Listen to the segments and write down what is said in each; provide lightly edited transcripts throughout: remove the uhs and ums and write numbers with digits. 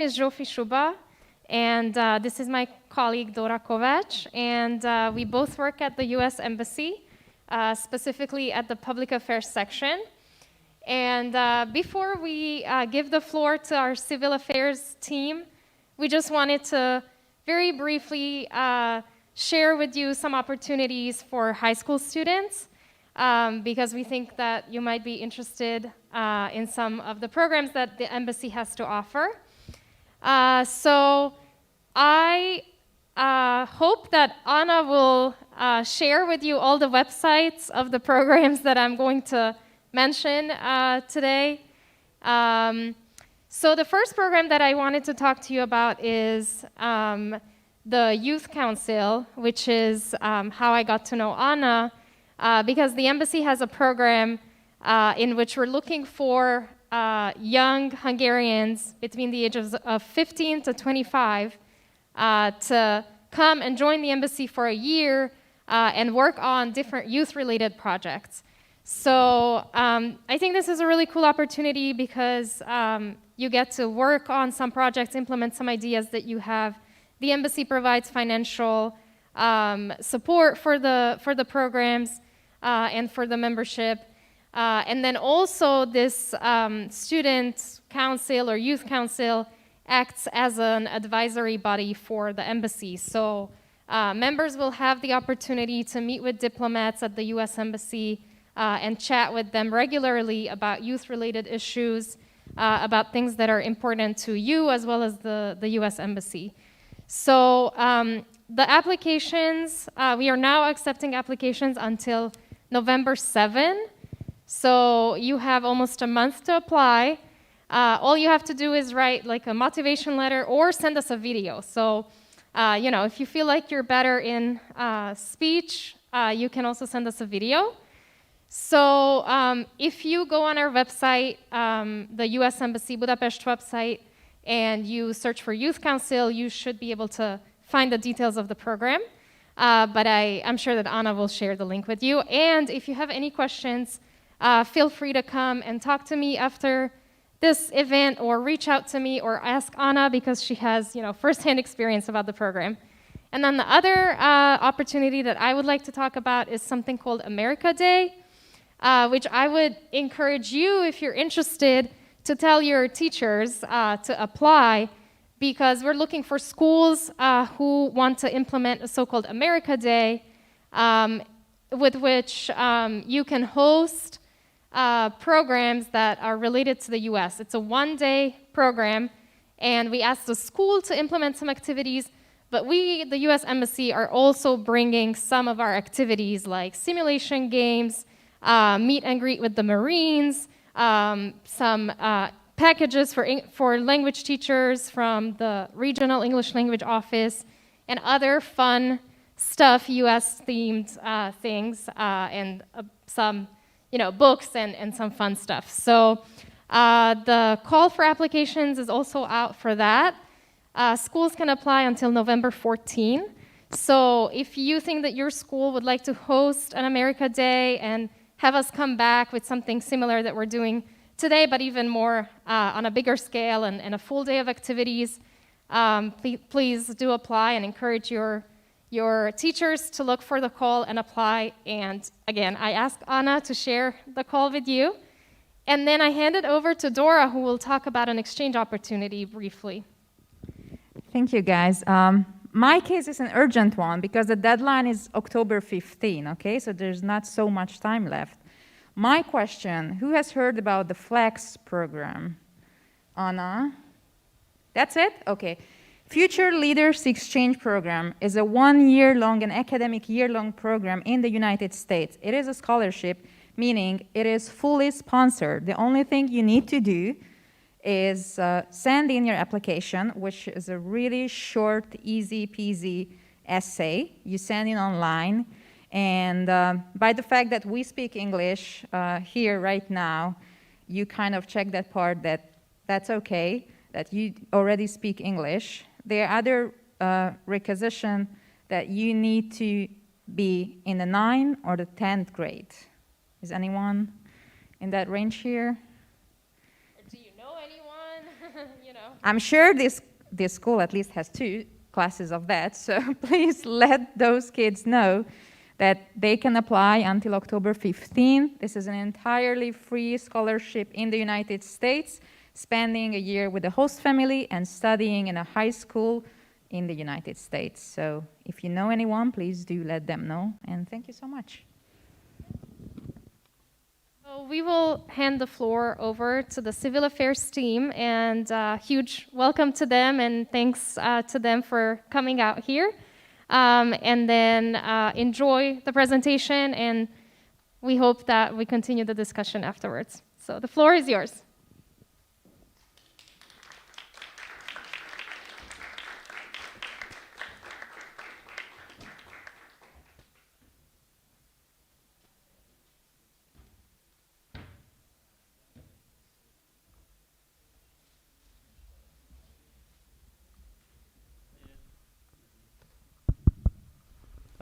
Is Zsófi Shuba, and this is my colleague Dora Kovács, and we both work at the U.S. Embassy, specifically at the Public Affairs section. And before we give the floor to our Civil Affairs team, we just wanted to very briefly share with you some opportunities for high school students, because we think that you might be interested in some of the programs that the embassy has to offer. So I hope that Anna will share with you all the websites of the programs that I'm going to mention today. So the first program that I wanted to talk to you about is the Youth Council, which is how I got to know Anna, because the embassy has a program in which we're looking for young Hungarians between the ages of 15 to 25 to come and join the embassy for a year and work on different youth-related projects. So I think this is a really cool opportunity because you get to work on some projects, implement some ideas that you have. The embassy provides financial support for the programs and for the membership. And then also this student council or youth council acts as an advisory body for the embassy. So members will have the opportunity to meet with diplomats at the U.S. Embassy and chat with them regularly about youth-related issues, about things that are important to you as well as the U.S. Embassy. So the applications, we are now accepting applications until November 7. So you have almost a month to apply. All you have to do is write like a motivation letter or send us a video. So, you know, if you feel like you're better in speech, you can also send us a video. So if you go on our website, the U.S. Embassy Budapest website, and you search for Youth Council, you should be able to find the details of the program. But I'm sure that Anna will share the link with you. And if you have any questions, feel free to come and talk to me after this event, or reach out to me, or ask Anna because she has, you know, firsthand experience about the program. And then the other opportunity that I would like to talk about is something called America Day, which I would encourage you, if you're interested, to tell your teachers to apply, because we're looking for schools who want to implement a so-called America Day, with which you can host programs that are related to the U.S. It's a one-day program, and we asked the school to implement some activities, but we, the U.S. Embassy, are also bringing some of our activities like simulation games, meet and greet with the Marines, some packages for language teachers from the Regional English Language Office, and other fun stuff, U.S.-themed things, and some books and some fun stuff. So the call for applications is also out for that. Schools can apply until November 14. So if you think that your school would like to host an America Day and have us come back with something similar that we're doing today, but even more on a bigger scale and a full day of activities, please do apply, and encourage your teachers to look for the call and apply. And again, I ask Anna to share the call with you. And then I hand it over to Dora, who will talk about an exchange opportunity briefly. Thank you, guys. My case is an urgent one because the deadline is October 15, okay? So there's not so much time left. My question, who has heard about the FLEX program? Anna? That's it? Okay. Future Leaders Exchange Program is a 1-year-long, an academic year-long program in the United States. It is a scholarship, meaning it is fully sponsored. The only thing you need to do is send in your application, which is a really short, easy-peasy essay. You send in online, and by the fact that we speak English here right now, you kind of check that part that's okay, that you already speak English. There are other requisitions that you need to be in the 9th or the 10th grade. Is anyone in that range here? Do you know anyone? I'm sure this school at least has 2 classes of that, so please let those kids know that they can apply until October 15th. This is an entirely free scholarship in the United States, spending a year with the host family and studying in a high school in the United States. So if you know anyone, please do let them know, and thank you so much. So we will hand the floor over to the Civil Affairs team, and huge welcome to them, and thanks to them for coming out here. And then enjoy the presentation, and we hope that we continue the discussion afterwards. So the floor is yours.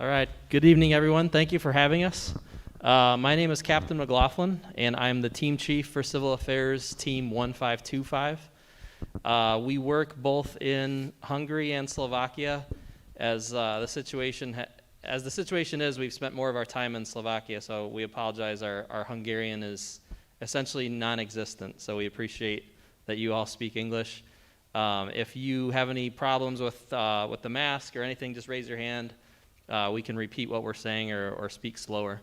All right, good evening, everyone. Thank you for having us. My name is Captain McLaughlin, and I'm the team chief for Civil Affairs Team 1525. We work both in Hungary and Slovakia. As the situation is, we've spent more of our time in Slovakia, so we apologize. Our Hungarian is essentially non-existent, so we appreciate that you all speak English. If you have any problems with the mask or anything, just raise your hand. We can repeat what we're saying or speak slower.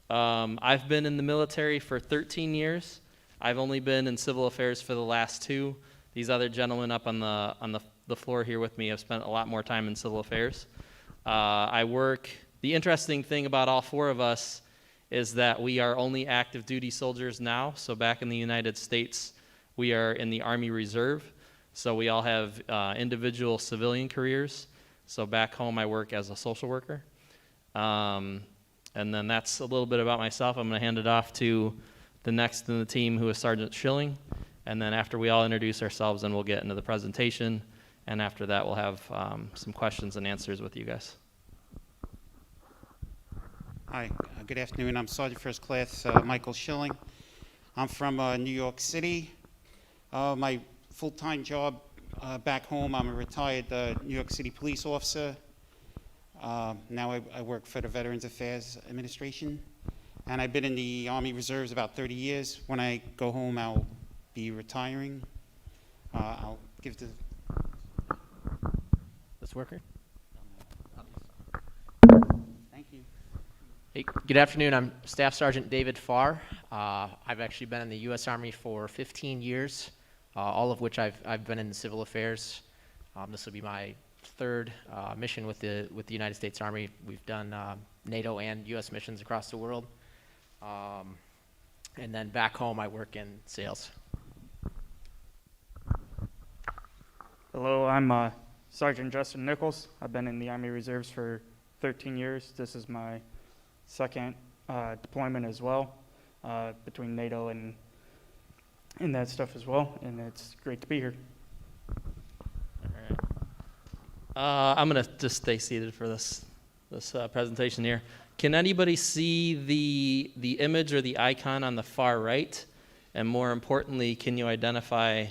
I've been in the military for 13 years. I've only been in civil affairs for the last 2. These other gentlemen up on the floor here with me have spent a lot more time in civil affairs. The interesting thing about all 4 of us is that we are only active duty soldiers now. So back in the United States, we are in the Army Reserve. So we all have individual civilian careers. So back home, I work as a social worker. And then that's a little bit about myself. I'm going to hand it off to the next in the team, who is Sergeant Schilling. And then after we all introduce ourselves, then we'll get into the presentation. And after that, we'll have some questions and answers with you guys. Hi, good afternoon. I'm Sergeant First Class Michael Schilling. I'm from New York City. My full-time job back home, I'm a retired New York City police officer. Now I work for the Veterans Affairs Administration. And I've been in the Army Reserves about 30 years. When I go home, I'll be retiring. I'll give the... This working? Thank you. Hey, good afternoon. I'm Staff Sergeant David Farr. I've actually been in the U.S. Army for 15 years. All of which I've been in civil affairs. This will be my 3rd mission with the United States Army. We've done NATO and U.S. missions across the world. And then back home, I work in sales. Hello, I'm Sergeant Justin Nichols. I've been in the Army Reserves for 13 years. This is my 2nd deployment as well, between NATO and that stuff as well, and it's great to be here. All right. I'm going to just stay seated for this presentation here. Can anybody see the image or the icon on the far right? And more importantly, can you identify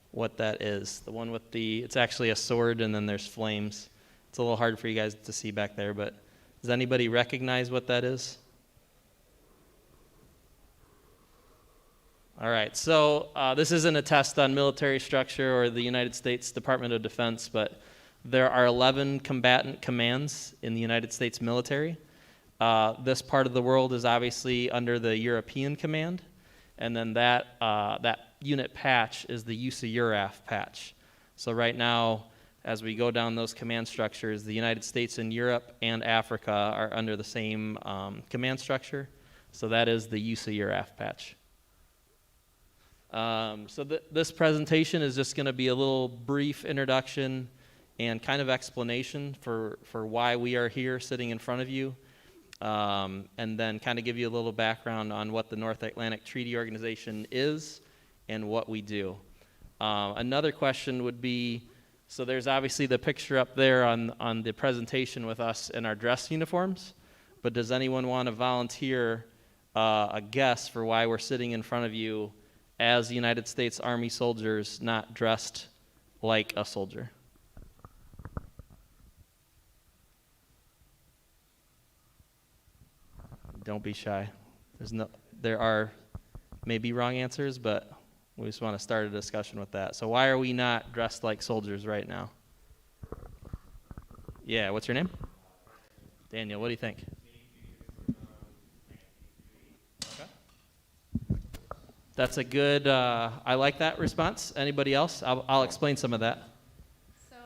what that is? The one with it's actually a sword, and then there's flames. It's a little hard for you guys to see back there, but does anybody recognize what that is? All right, so this isn't a test on military structure or the United States Department of Defense, but there are 11 combatant commands in the United States military. This part of the world is obviously under the European Command, and then that unit patch is the USAEURAF patch. So right now, as we go down those command structures, the United States and Europe and Africa are under the same command structure, so that is the USAEURAF patch. This presentation is just going to be a little brief introduction and kind of explanation for why we are here sitting in front of you, and then kind of give you a little background on what the North Atlantic Treaty Organization is and what we do. Another question would be, so there's obviously the picture up there on the presentation with us in our dress uniforms, but does anyone want to volunteer a guess for why we're sitting in front of you as United States Army soldiers, not dressed like a soldier? Don't be shy. There are maybe wrong answers, but we just want to start a discussion with that. So why are we not dressed like soldiers right now? Yeah, what's your name? Daniel, what do you think? Okay. That's a good, I like that response. Anybody else? I'll explain some of that. So,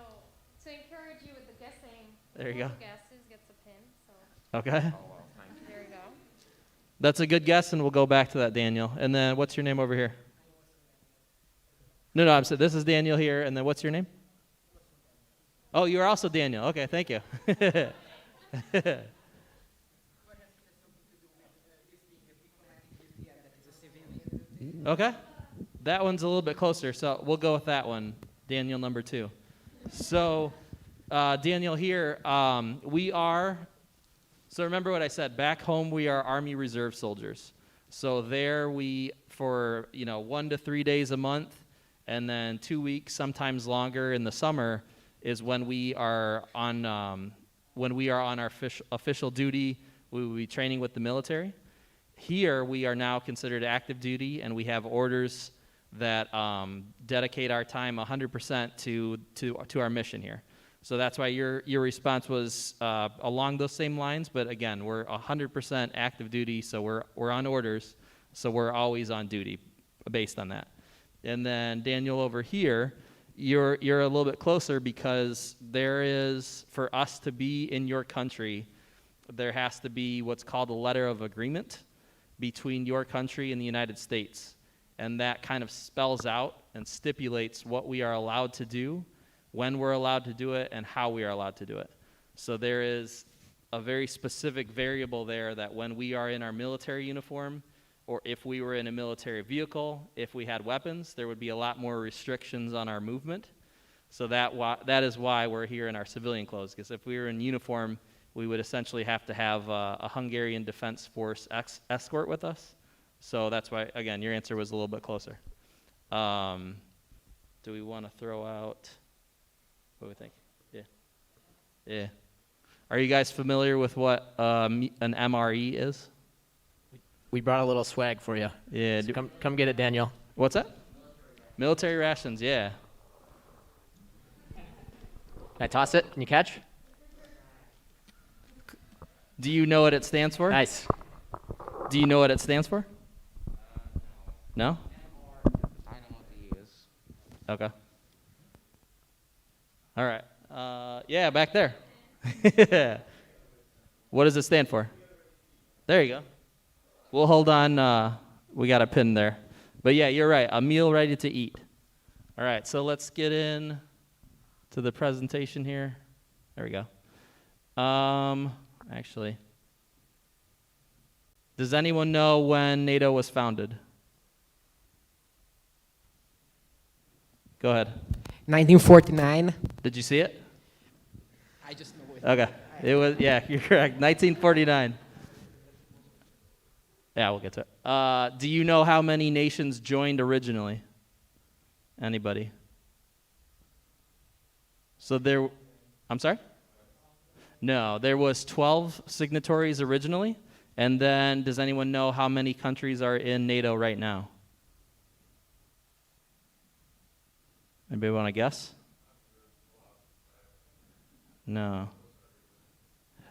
to encourage you with the guessing, There you go. whoever guesses gets a pin. So, Okay. there you go. That's a good guess, and we'll go back to that, Daniel. And then what's your name over here? No, I'm saying this is Daniel here, and then what's your name? Oh, you're also Daniel. Okay, thank you. Okay. That one's a little bit closer, so we'll go with that one, Daniel number 2. So, Daniel here, so remember what I said, back home we are Army Reserve soldiers. So there we, for 1 to 3 days a month, and then 2 weeks, sometimes longer in the summer, is when we are on our official duty. We will be training with the military. Here we are now considered active duty, and we have orders that dedicate our time 100% to our mission here. So that's why your response was along those same lines. But again, we're 100% active duty, so we're on orders, so we're always on duty based on that. And then Daniel over here, you're a little bit closer because there is, for us to be in your country, there has to be what's called a letter of agreement between your country and the United States. And that kind of spells out and stipulates what we are allowed to do, when we're allowed to do it, and how we are allowed to do it. So there is a very specific variable there that when we are in our military uniform, or if we were in a military vehicle, if we had weapons, there would be a lot more restrictions on our movement. So that is why we're here in our civilian clothes, because if we were in uniform, we would essentially have to have a Hungarian Defense Force escort with us. So that's why, again, your answer was a little bit closer. Do we want to throw out, what do we think? Yeah. Are you guys familiar with what an MRE is? We brought a little swag for you. Yeah. So come get it, Daniel. What's that? Military rations, yeah. Can I toss it? Can you catch? Do you know what it stands for? Nice. Do you know what it stands for? No? I know what he is. Okay. All right. Yeah, back there. What does it stand for? There you go. We'll hold on. We got a pin there. But yeah, you're right. A meal ready to eat. All right, so let's get in to the presentation here. There we go. Actually, does anyone know when NATO was founded? Go ahead. 1949. Did you see it? I just know it. Okay. It was, yeah, you're correct. 1949. Yeah, we'll get to it. Do you know how many nations joined originally? Anybody? So I'm sorry? No, there was 12 signatories originally. And then does anyone know how many countries are in NATO right now? Anybody want to guess? No.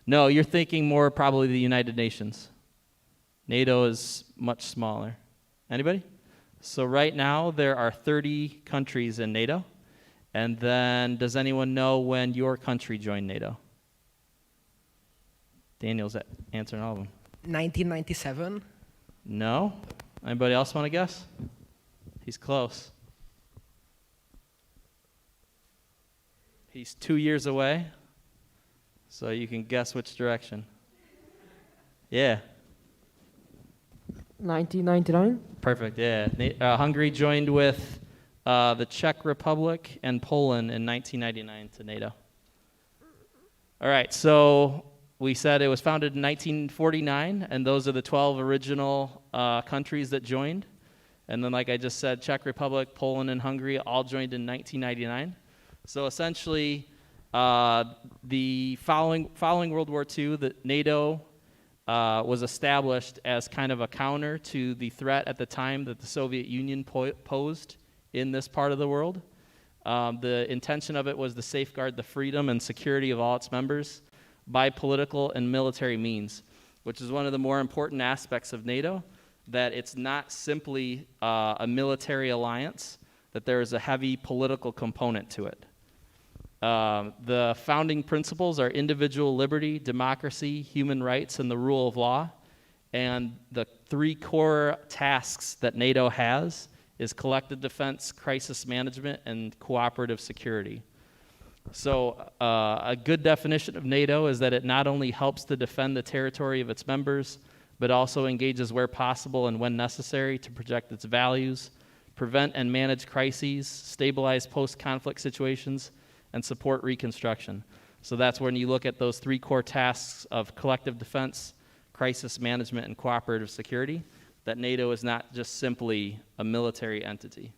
No, you're thinking more probably the United Nations. NATO is much smaller. Anybody? So right now there are 30 countries in NATO. And then does anyone know when your country joined NATO? Daniel's answering all of them. 1997. No? Anybody else want to guess? He's close. He's 2 years away, so you can guess which direction. Yeah. 1999. Perfect, yeah. Hungary joined with the Czech Republic and Poland in 1999 to NATO. All right, so we said it was founded in 1949, and those are the 12 original countries that joined. And then, like I just said, Czech Republic, Poland, and Hungary all joined in 1999. So essentially, the following World War II, the NATO was established as kind of a counter to the threat at the time that the Soviet Union posed in this part of the world. The intention of it was to safeguard the freedom and security of all its members by political and military means, which is one of the more important aspects of NATO, that it's not simply a military alliance, that there is a heavy political component to it. The founding principles are individual liberty, democracy, human rights, and the rule of law. And the three core tasks that NATO has is collective defense, crisis management, and cooperative security. So a good definition of NATO is that it not only helps to defend the territory of its members, but also engages where possible and when necessary to project its values, prevent and manage crises, stabilize post-conflict situations, and support reconstruction. So that's when you look at those three core tasks of collective defense, crisis management, and cooperative security, that NATO is not just simply a military entity.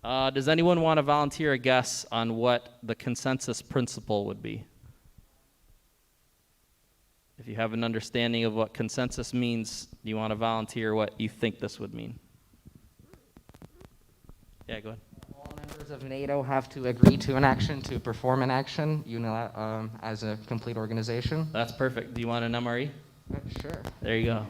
Does anyone want to volunteer a guess on what the consensus principle would be? If you have an understanding of what consensus means, do you want to volunteer what you think this would mean? Yeah, go ahead. All members of NATO have to agree to an action, to perform an action as a complete organization. That's perfect. Do you want an MRE? Sure. There you go.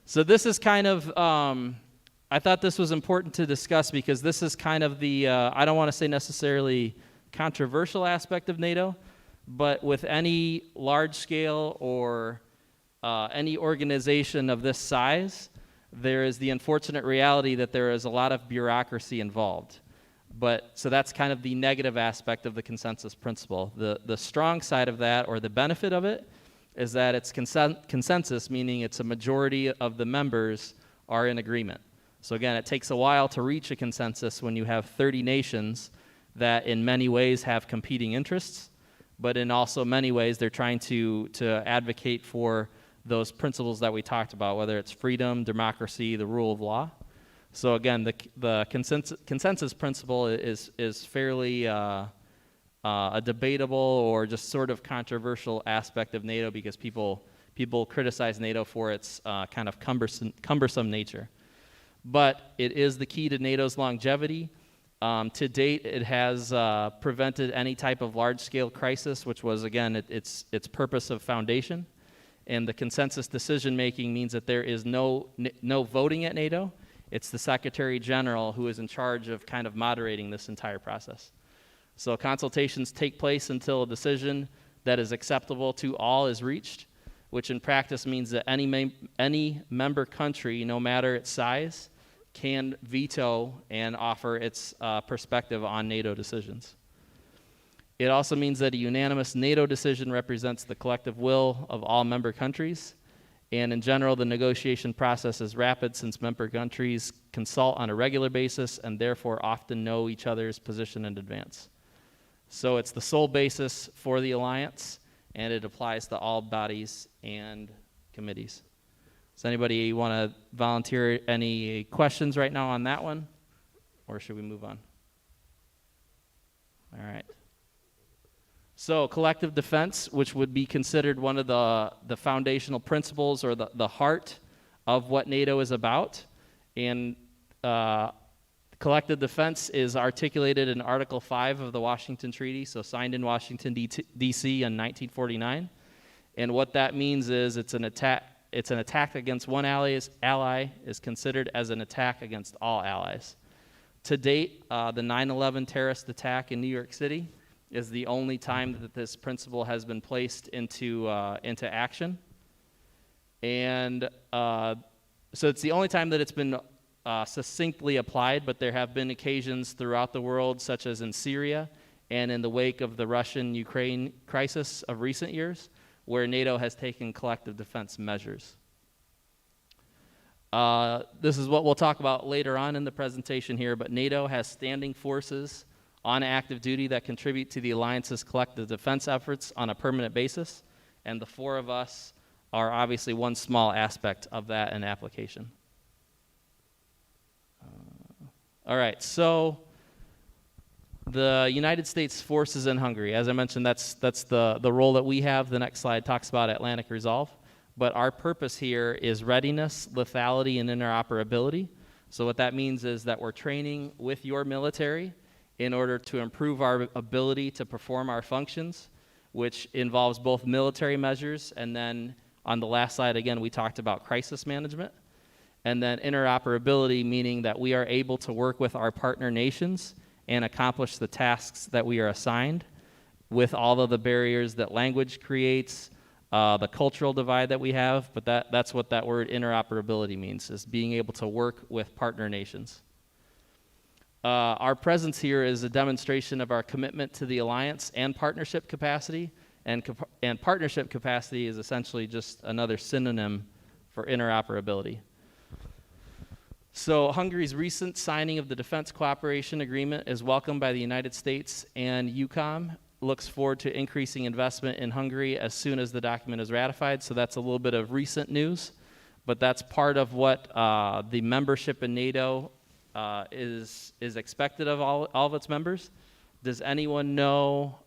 So this is kind of, I thought this was important to discuss because this is kind of the, I don't want to say necessarily controversial aspect of NATO, but with any large scale or any organization of this size, there is the unfortunate reality that there is a lot of bureaucracy involved. So that's kind of the negative aspect of the consensus principle. The strong side of that, or the benefit of it, is that it's consensus, meaning it's a majority of the members are in agreement. So again, it takes a while to reach a consensus when you have 30 nations that in many ways have competing interests, but in also many ways they're trying to advocate for those principles that we talked about, whether it's freedom, democracy, the rule of law. So again, the consensus principle is fairly a debatable or just sort of controversial aspect of NATO because people criticize NATO for its kind of cumbersome nature. But it is the key to NATO's longevity. To date, it has prevented any type of large-scale crisis, which was, again, its purpose of foundation. And the consensus decision-making means that there is no voting at NATO. It's the Secretary General who is in charge of kind of moderating this entire process. So consultations take place until a decision that is acceptable to all is reached, which in practice means that any member country, no matter its size, can veto and offer its perspective on NATO decisions. It also means that a unanimous NATO decision represents the collective will of all member countries, and in general, the negotiation process is rapid since member countries consult on a regular basis and therefore often know each other's position in advance. So it's the sole basis for the alliance, and it applies to all bodies and committees. Does anybody want to volunteer any questions right now on that one, or should we move on? All right. So collective defense, which would be considered one of the foundational principles or the heart of what NATO is about, and collective defense is articulated in Article 5 of the Washington Treaty, so signed in Washington, D.C. in 1949. And what that means is it's an attack against one ally is considered as an attack against all allies. To date, the 9/11 terrorist attack in New York City is the only time that this principle has been placed into action. And so it's the only time that it's been succinctly applied, but there have been occasions throughout the world, such as in Syria and in the wake of the Russian-Ukraine crisis of recent years, where NATO has taken collective defense measures. This is what we'll talk about later on in the presentation here, but NATO has standing forces on active duty that contribute to the alliance's collective defense efforts on a permanent basis, and the four of us are obviously one small aspect of that in application. All right, so the United States forces in Hungary, as I mentioned, that's the role that we have. The next slide talks about Atlantic Resolve. But our purpose here is readiness, lethality, and interoperability. So what that means is that we're training with your military in order to improve our ability to perform our functions, which involves both military measures, and then on the last slide, again, we talked about crisis management. And then interoperability, meaning that we are able to work with our partner nations and accomplish the tasks that we are assigned with all of the barriers that language creates, the cultural divide that we have, but that's what that word interoperability means, is being able to work with partner nations. Our presence here is a demonstration of our commitment to the alliance and partnership capacity, and partnership capacity is essentially just another synonym for interoperability. So Hungary's recent signing of the Defense Cooperation Agreement is welcomed by the United States, and EUCOM looks forward to increasing investment in Hungary as soon as the document is ratified. So that's a little bit of recent news, but that's part of what the membership in NATO is expected of all of its members. Does anyone know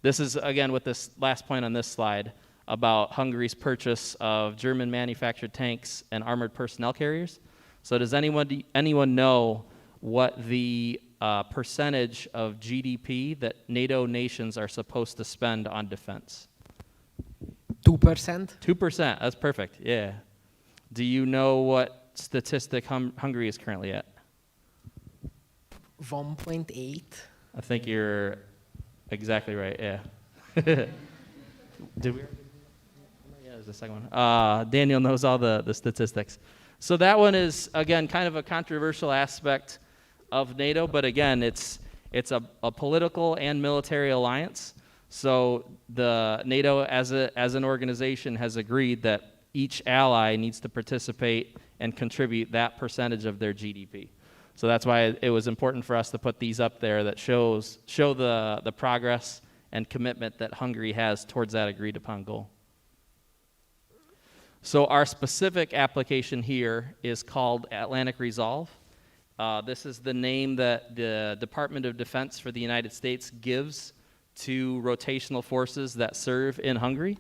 this is, again, with this last point on this slide, about Hungary's purchase of German manufactured tanks and armored personnel carriers. So does anyone know what the percentage of GDP that NATO nations are supposed to spend on defense? 2%. 2%, that's perfect, yeah. Do you know what statistic Hungary is currently at? 1.8. I think you're exactly right, yeah. Did we? Yeah, there's the second one. Daniel knows all the statistics. So that one is, again, kind of a controversial aspect of NATO, but again, it's a political and military alliance. So the NATO as an organization has agreed that each ally needs to participate and contribute that percentage of their GDP. So that's why it was important for us to put these up there that show the progress and commitment that Hungary has towards that agreed upon goal. So our specific application here is called Atlantic Resolve. This is the name that the Department of Defense for the United States gives to rotational forces that serve in Hungary.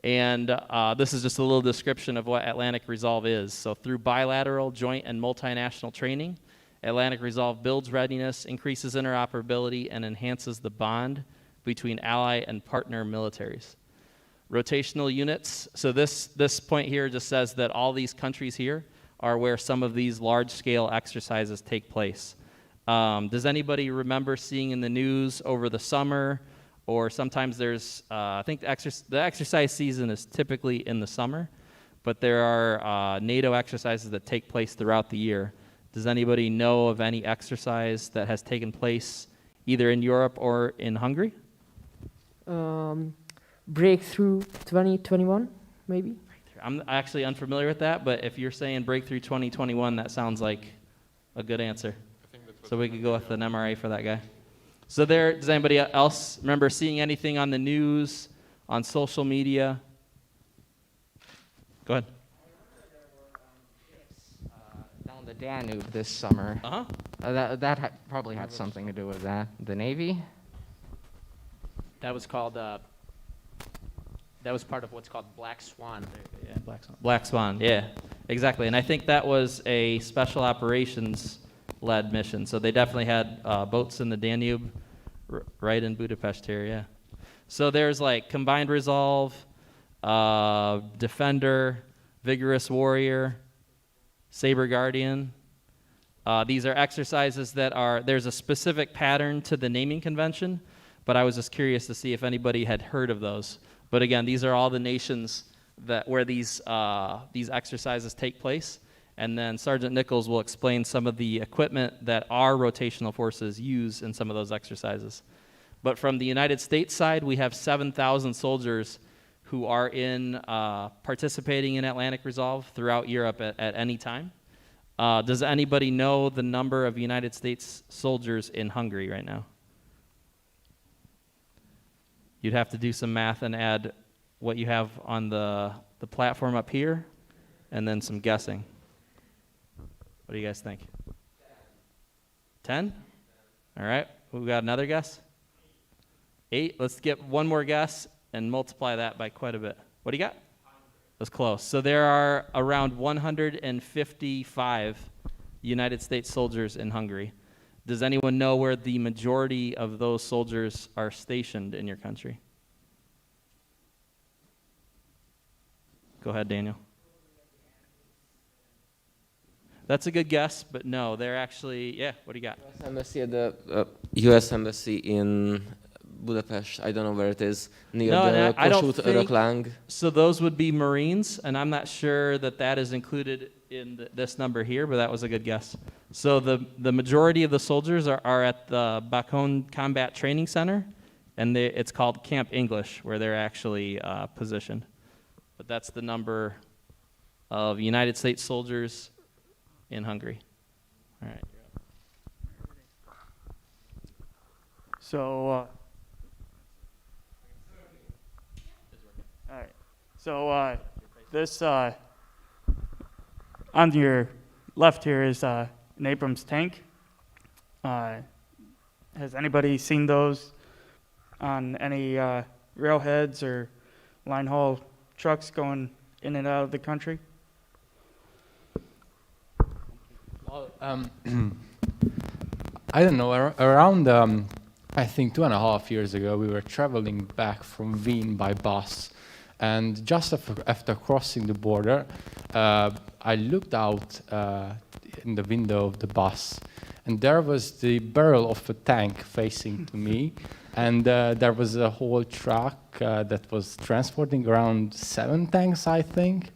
And this is just a little description of what Atlantic Resolve is. So through bilateral, joint, and multinational training, Atlantic Resolve builds readiness, increases interoperability, and enhances the bond between ally and partner militaries. Rotational units, so this point here just says that all these countries here are where some of these large-scale exercises take place. Does anybody remember seeing in the news over the summer, or sometimes there's, I think the exercise season is typically in the summer, but there are NATO exercises that take place throughout the year. Does anybody know of any exercise that has taken place either in Europe or in Hungary? Breakthrough 2021, maybe? I'm actually unfamiliar with that, but if you're saying Breakthrough 2021, that sounds like a good answer. So we could go with an MRA for that guy. So does anybody else remember seeing anything on the news, on social media? Go ahead. Down the Danube this summer. Uh-huh. That probably had something to do with that. The Navy? That was called, that was part of what's called Black Swan. Yeah, Black Swan, yeah, exactly. And I think that was a special operations-led mission. So they definitely had boats in the Danube right in Budapest here, yeah. So there's like Combined Resolve, Defender, Vigorous Warrior, Saber Guardian. These are exercises that there's a specific pattern to the naming convention, but I was just curious to see if anybody had heard of those. But again, these are all the nations where these exercises take place. And then Sergeant Nichols will explain some of the equipment that our rotational forces use in some of those exercises. But from the United States side, we have 7,000 soldiers who are participating in Atlantic Resolve throughout Europe at any time. Does anybody know the number of United States soldiers in Hungary right now? You'd have to do some math and add what you have on the platform up here, and then some guessing. What do you guys think? 10? All right, we got another guess? 8, let's get one more guess and multiply that by quite a bit. What do you got? That's close. So there are around 155 United States soldiers in Hungary. Does anyone know where the majority of those soldiers are stationed in your country? Go ahead, Daniel. That's a good guess, but no, they're actually, yeah, what do you got? US Embassy at the US Embassy in Budapest. I don't know where it is. Near the I don't Kossuth think, Öröklang. so those would be Marines, and I'm not sure that that is included in this number here, but that was a good guess. So the majority of the soldiers are at the Bakon Combat Training Center, and it's called Camp English, where they're actually positioned. But that's the number of United States soldiers in Hungary. All right. So, all right. So this on your left here is an Abrams tank. Has anybody seen those on any railheads or line haul trucks going in and out of the country? Well, I don't know. Around, I think 2.5 years ago, we were traveling back from Wien by bus, and just after crossing the border, I looked out in the window of the bus, and there was the barrel of a tank facing to me, and there was a whole truck that was transporting around 7 tanks, I think.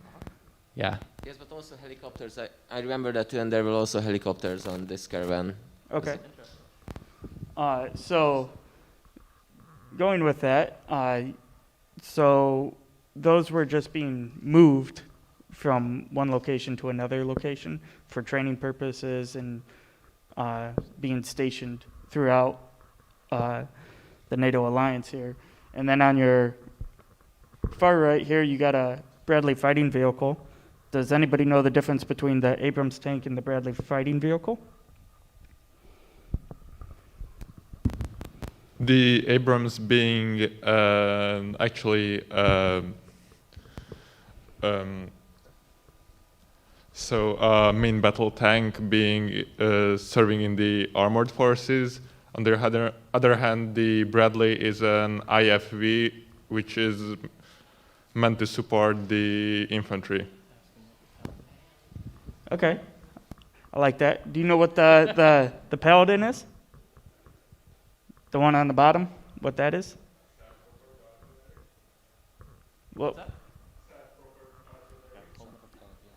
Yeah. Yes, but also helicopters. I remember that too, and there were also helicopters on this caravan. Okay. So going with that, so those were just being moved from one location to another location for training purposes and being stationed throughout the NATO alliance here. And then on your far right here, you got a Bradley fighting vehicle. Does anybody know the difference between the Abrams tank and the Bradley fighting vehicle? The Abrams being actually main battle tank being serving in the armored forces. On the other hand, the Bradley is an IFV, which is meant to support the infantry. Okay, I like that. Do you know what the Paladin is? The one on the bottom, what that is? Well,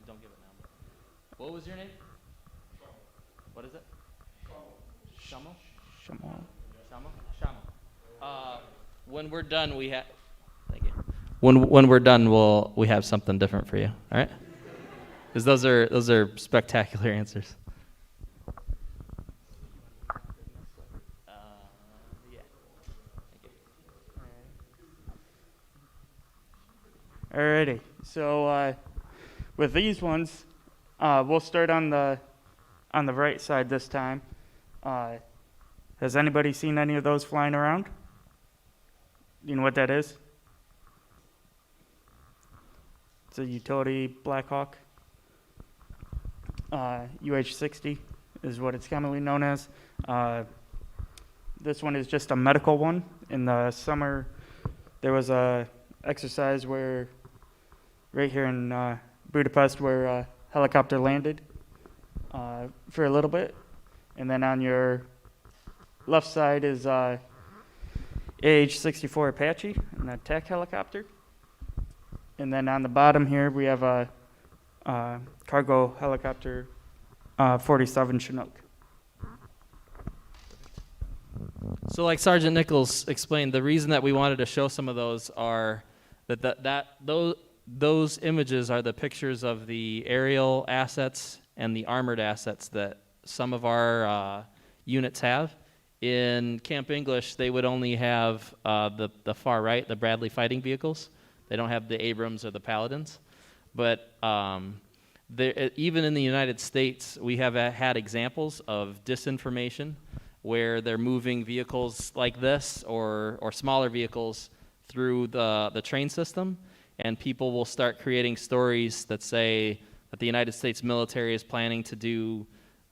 Don't give it now. What was your name? What is it? Shamo? Shamal. Shamo. When we're done, we have. Thank you. When we're done, we have something different for you. All right? Because those are spectacular answers. Alrighty, so with these ones, we'll start on the right side this time. Has anybody seen any of those flying around? You know what that is? It's a utility Black Hawk. UH-60 is what it's commonly known as. This one is just a medical one. In the summer, there was a exercise where right here in Budapest where a helicopter landed for a little bit. And then on your left side is AH-64 Apache, an attack helicopter. And then on the bottom here we have a cargo helicopter 47 Chinook. So like Sergeant Nichols explained, the reason that we wanted to show some of those are those images are the pictures of the aerial assets and the armored assets that some of our units have. In Camp English, they would only have the far right, the Bradley fighting vehicles. They don't have the Abrams or the Paladins. But even in the United States, we have had examples of disinformation where they're moving vehicles like this or smaller vehicles through the train system, and people will start creating stories that say that the United States military is planning to do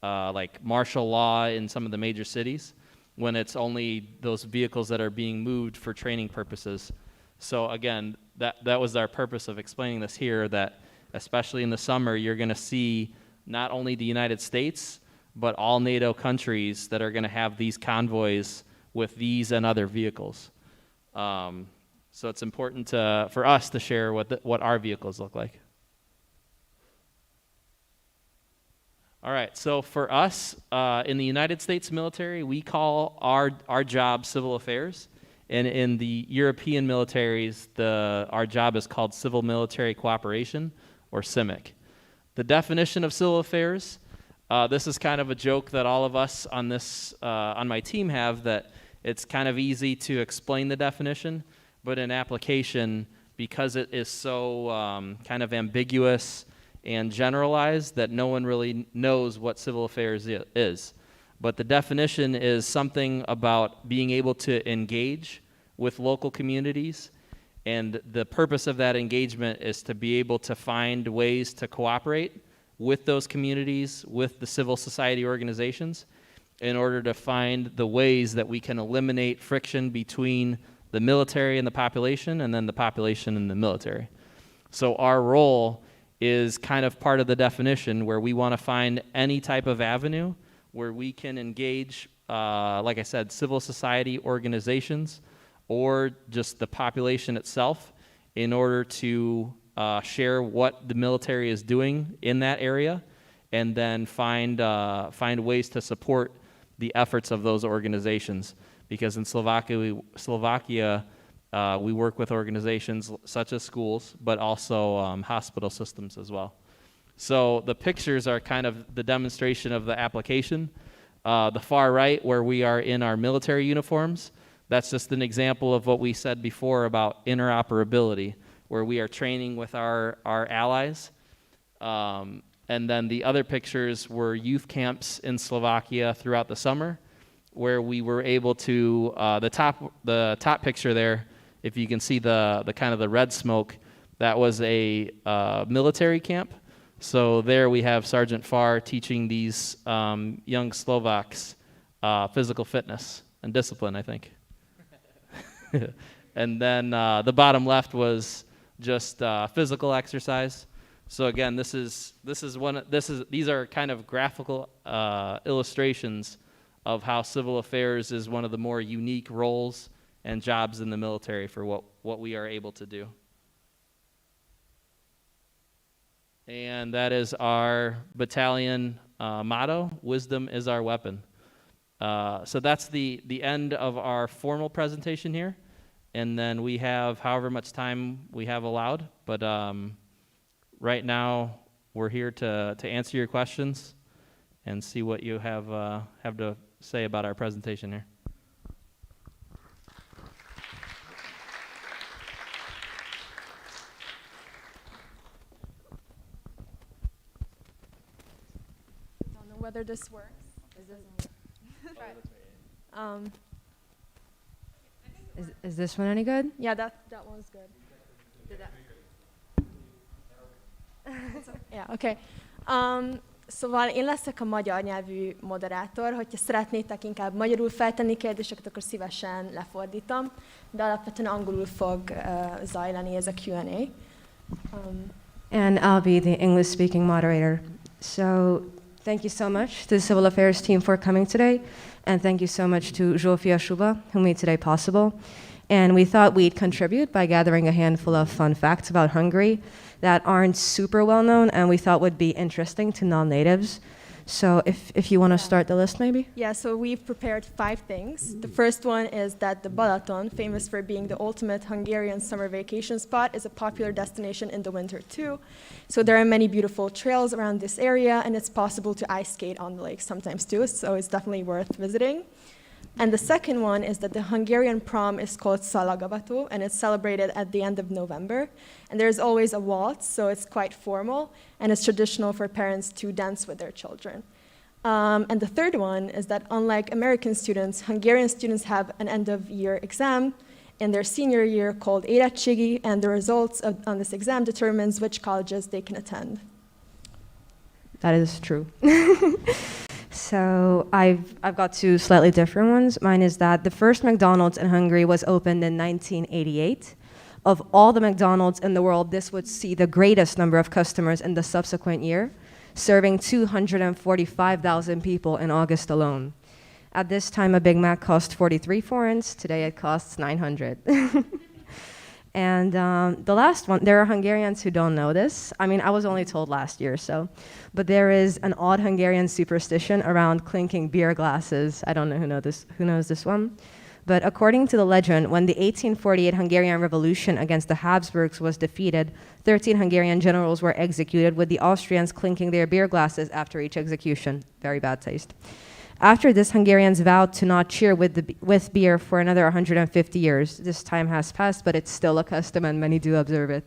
like martial law in some of the major cities, when it's only those vehicles that are being moved for training purposes. So again, that was our purpose of explaining this here, that especially in the summer, you're going to see not only the United States, but all NATO countries that are going to have these convoys with these and other vehicles. So it's important for us to share what our vehicles look like. All right, so for us, in the United States military, we call our job civil affairs. And in the European militaries, our job is called civil military cooperation, or CIMIC. The definition of civil affairs, this is kind of a joke that all of us on my team have, that it's kind of easy to explain the definition, but in application, because it is so kind of ambiguous and generalized, that no one really knows what civil affairs is. But the definition is something about being able to engage with local communities, and the purpose of that engagement is to be able to find ways to cooperate with those communities, with the civil society organizations, in order to find the ways that we can eliminate friction between the military and the population, and then the population and the military. So our role is kind of part of the definition, where we want to find any type of avenue where we can engage, like I said, civil society organizations or just the population itself, in order to share what the military is doing in that area, and then find ways to support the efforts of those organizations. Because in Slovakia, we work with organizations such as schools, but also hospital systems as well. So the pictures are kind of the demonstration of the application. The far right, where we are in our military uniforms, that's just an example of what we said before about interoperability, where we are training with our allies. And then the other pictures were youth camps in Slovakia throughout the summer, where we were able to, the top picture there, if you can see the kind of the red smoke, that was a military camp. So there we have Sergeant Farr teaching these young Slovaks physical fitness and discipline, I think. And then the bottom left was just physical exercise. So again, these are kind of graphical illustrations of how civil affairs is one of the more unique roles and jobs in the military for what we are able to do. And that is our battalion motto: wisdom is our weapon. So that's the end of our formal presentation here. And then we have however much time we have allowed. But right now, we're here to answer your questions and see what you have to say about our presentation here. I don't know whether this works. Is this one any good? Yeah, that one's good. Yeah, okay. Szóval én leszek a magyar nyelvű moderátor, hogyha szeretnétek inkább magyarul feltenni kérdéseket, akkor szívesen lefordítom, de alapvetően angolul fog zajlani ez a Q&A. And I'll be the English-speaking moderator. So thank you so much to the Civil Affairs team for coming today, and thank you so much to Zsófia Suba, who made today possible. And we thought we'd contribute by gathering a handful of fun facts about Hungary that aren't super well known and we thought would be interesting to non-natives. So if you want to start the list, maybe? Yeah, so we've prepared 5 things. The first one is that the Balaton, famous for being the ultimate Hungarian summer vacation spot, is a popular destination in the winter too. So there are many beautiful trails around this area, and it's possible to ice skate on the lake sometimes too, so it's definitely worth visiting. And the second one is that the Hungarian prom is called Szalagavato, and it's celebrated at the end of November. And there's always a waltz, so it's quite formal, and it's traditional for parents to dance with their children. And the third one is that unlike American students, Hungarian students have an end-of-year exam in their senior year called érettségi, and the results on this exam determines which colleges they can attend. That is true. So I've got two slightly different ones. Mine is that the first McDonald's in Hungary was opened in 1988. Of all the McDonald's in the world, this would see the greatest number of customers in the subsequent year, serving 245,000 people in August alone. At this time, a Big Mac cost 43 forints. Today, it costs 900. And the last one, there are Hungarians who don't know this. I mean, I was only told last year, but there is an odd Hungarian superstition around clinking beer glasses. I don't know who knows this one. But according to the legend, when the 1848 Hungarian Revolution against the Habsburgs was defeated, 13 Hungarian generals were executed, with the Austrians clinking their beer glasses after each execution. Very bad taste. After this, Hungarians vowed to not cheer with beer for another 150 years. This time has passed, but it's still a custom, and many do observe it.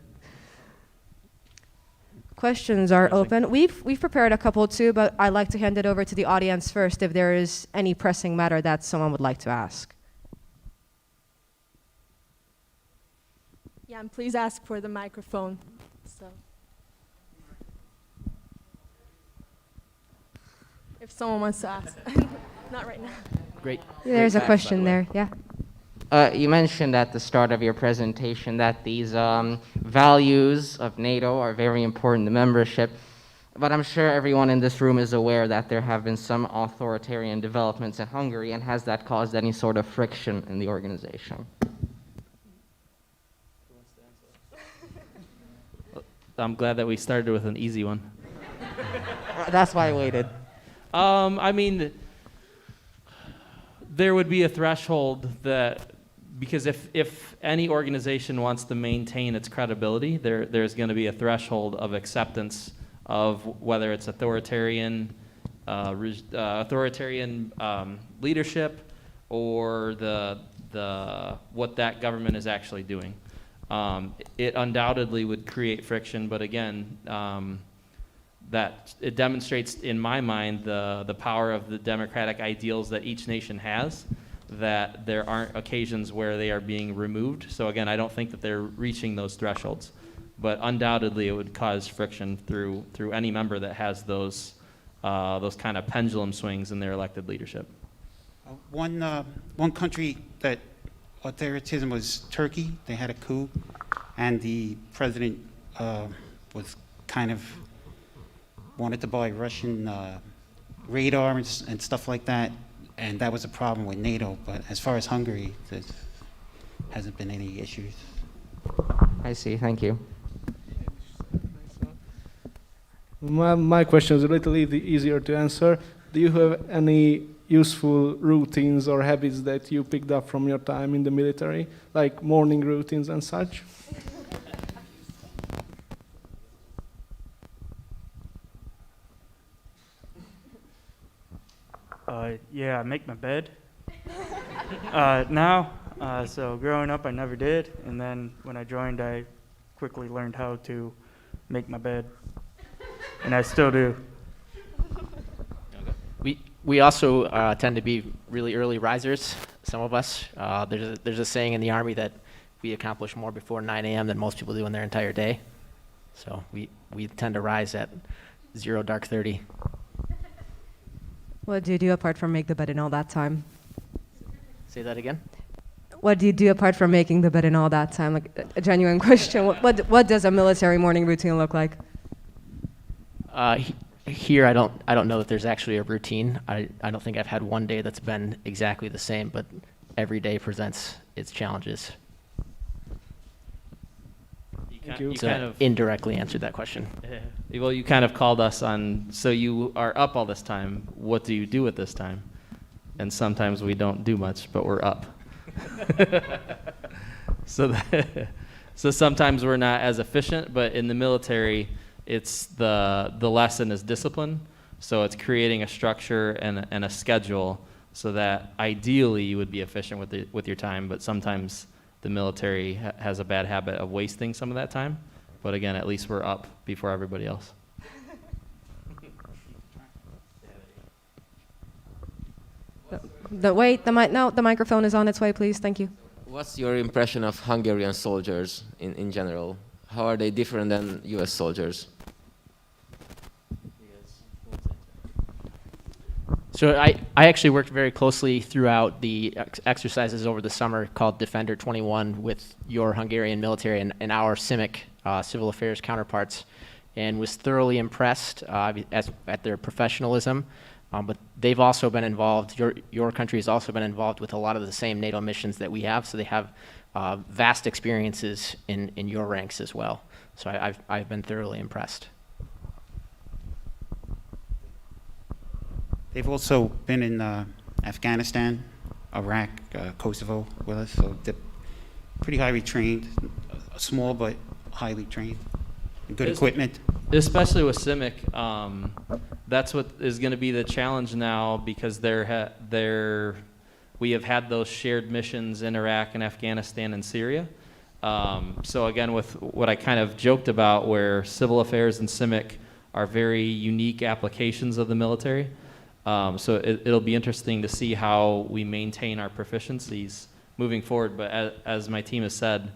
Questions are open. We've prepared a couple too, but I'd like to hand it over to the audience first if there is any pressing matter that someone would like to ask. Yeah, and please ask for the microphone. So, if someone wants to ask. Not right now. Great. There's a question there, yeah. You mentioned at the start of your presentation that these values of NATO are very important to membership, but I'm sure everyone in this room is aware that there have been some authoritarian developments in Hungary, and has that caused any sort of friction in the organization? I'm glad that we started with an easy one. That's why I waited. I mean, there would be a threshold that, because if any organization wants to maintain its credibility, there's going to be a threshold of acceptance of whether it's authoritarian leadership or the what that government is actually doing. It undoubtedly would create friction, but again, that it demonstrates, in my mind, the power of the democratic ideals that each nation has, that there aren't occasions where they are being removed. So again, I don't think that they're reaching those thresholds, but undoubtedly it would cause friction through any member that has those kind of pendulum swings in their elected leadership. One country that authoritarianism was Turkey. They had a coup, and the president was kind of wanted to buy Russian radar and stuff like that, and that was a problem with NATO. But as far as Hungary, there hasn't been any issues. I see, thank you. My question is a little easier to answer. Do you have any useful routines or habits that you picked up from your time in the military, like morning routines and such? Yeah, I make my bed. So growing up I never did, and then when I joined I quickly learned how to make my bed, and I still do. We also tend to be really early risers, some of us. There's a saying in the Army that we accomplish more before 9 a.m. than most people do in their entire day. So we tend to rise at 0 dark 30. What do you do apart from make the bed in all that time? Say that again? What do you do apart from making the bed in all that time? Like a genuine question. What does a military morning routine look like? Here, I don't know that there's actually a routine. I don't think I've had one day that's been exactly the same, but every day presents its challenges. You kind of indirectly answered that question. Yeah. Well, you kind of called us on, so you are up all this time. What do you do at this time? And sometimes we don't do much, but we're up. So sometimes we're not as efficient, but in the military, it's the lesson is discipline. So it's creating a structure and a schedule so that ideally you would be efficient with your time, but sometimes the military has a bad habit of wasting some of that time. But again, at least we're up before everybody else. The microphone is on its way, please. Thank you. What's your impression of Hungarian soldiers in general? How are they different than US soldiers? So I actually worked very closely throughout the exercises over the summer called Defender 21 with your Hungarian military and our CIMIC civil affairs counterparts, and was thoroughly impressed at their professionalism. But they've also been involved, your country has also been involved with a lot of the same NATO missions that we have, so they have vast experiences in your ranks as well. So I've been thoroughly impressed. They've also been in Afghanistan, Iraq, Kosovo with us, so they're pretty highly trained, small but highly trained, good equipment. Especially with CIMIC, that's what is going to be the challenge now, because we have had those shared missions in Iraq and Afghanistan and Syria. So again, with what I kind of joked about, where civil affairs and CIMIC are very unique applications of the military. So it'll be interesting to see how we maintain our proficiencies moving forward. But as my team has said,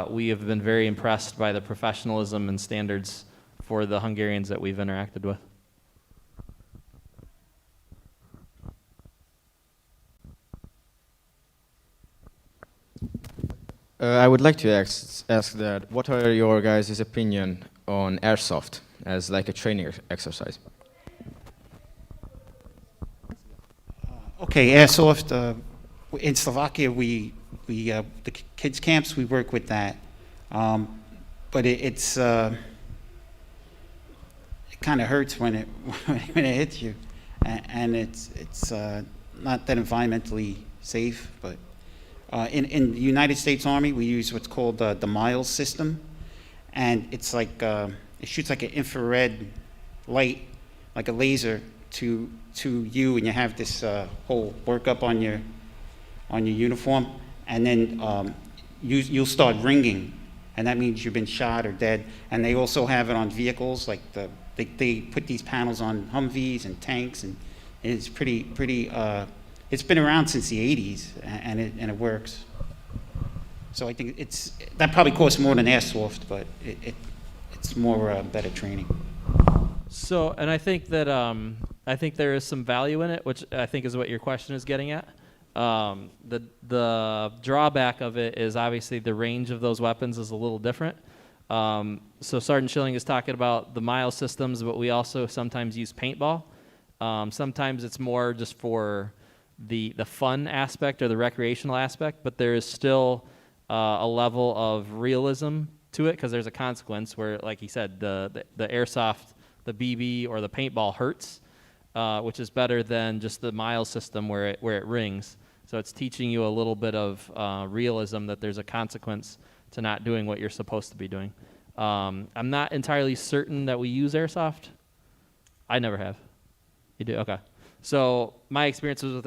we have been very impressed by the professionalism and standards for the Hungarians that we've interacted with. I would like to ask that, what are your guys' opinion on airsoft as like a training exercise? Okay, airsoft. In Slovakia, the kids camps, we work with that, but it kind of hurts when it hits you, and it's not that environmentally safe. But in the United States Army, we use what's called the Miles system, and it's like it shoots like an infrared light, like a laser, to you, and you have this whole workup on your uniform, and then you'll start ringing, and that means you've been shot or dead. And they also have it on vehicles, like they put these panels on Humvees and tanks, and it's pretty. It's been around since the 80s, and it works. So I think that probably costs more than airsoft, but it's more better training. So, and I think that there is some value in it, which I think is what your question is getting at. The drawback of it is obviously the range of those weapons is a little different. So Sergeant Schilling is talking about the Miles systems, but we also sometimes use paintball. Sometimes it's more just for the fun aspect or the recreational aspect, but there is still a level of realism to it, because there's a consequence where, like he said, the airsoft, the BB or the paintball hurts, which is better than just the Miles system where it rings. So it's teaching you a little bit of realism, that there's a consequence to not doing what you're supposed to be doing. I'm not entirely certain that we use airsoft. I never have. You do? Okay. So my experience was with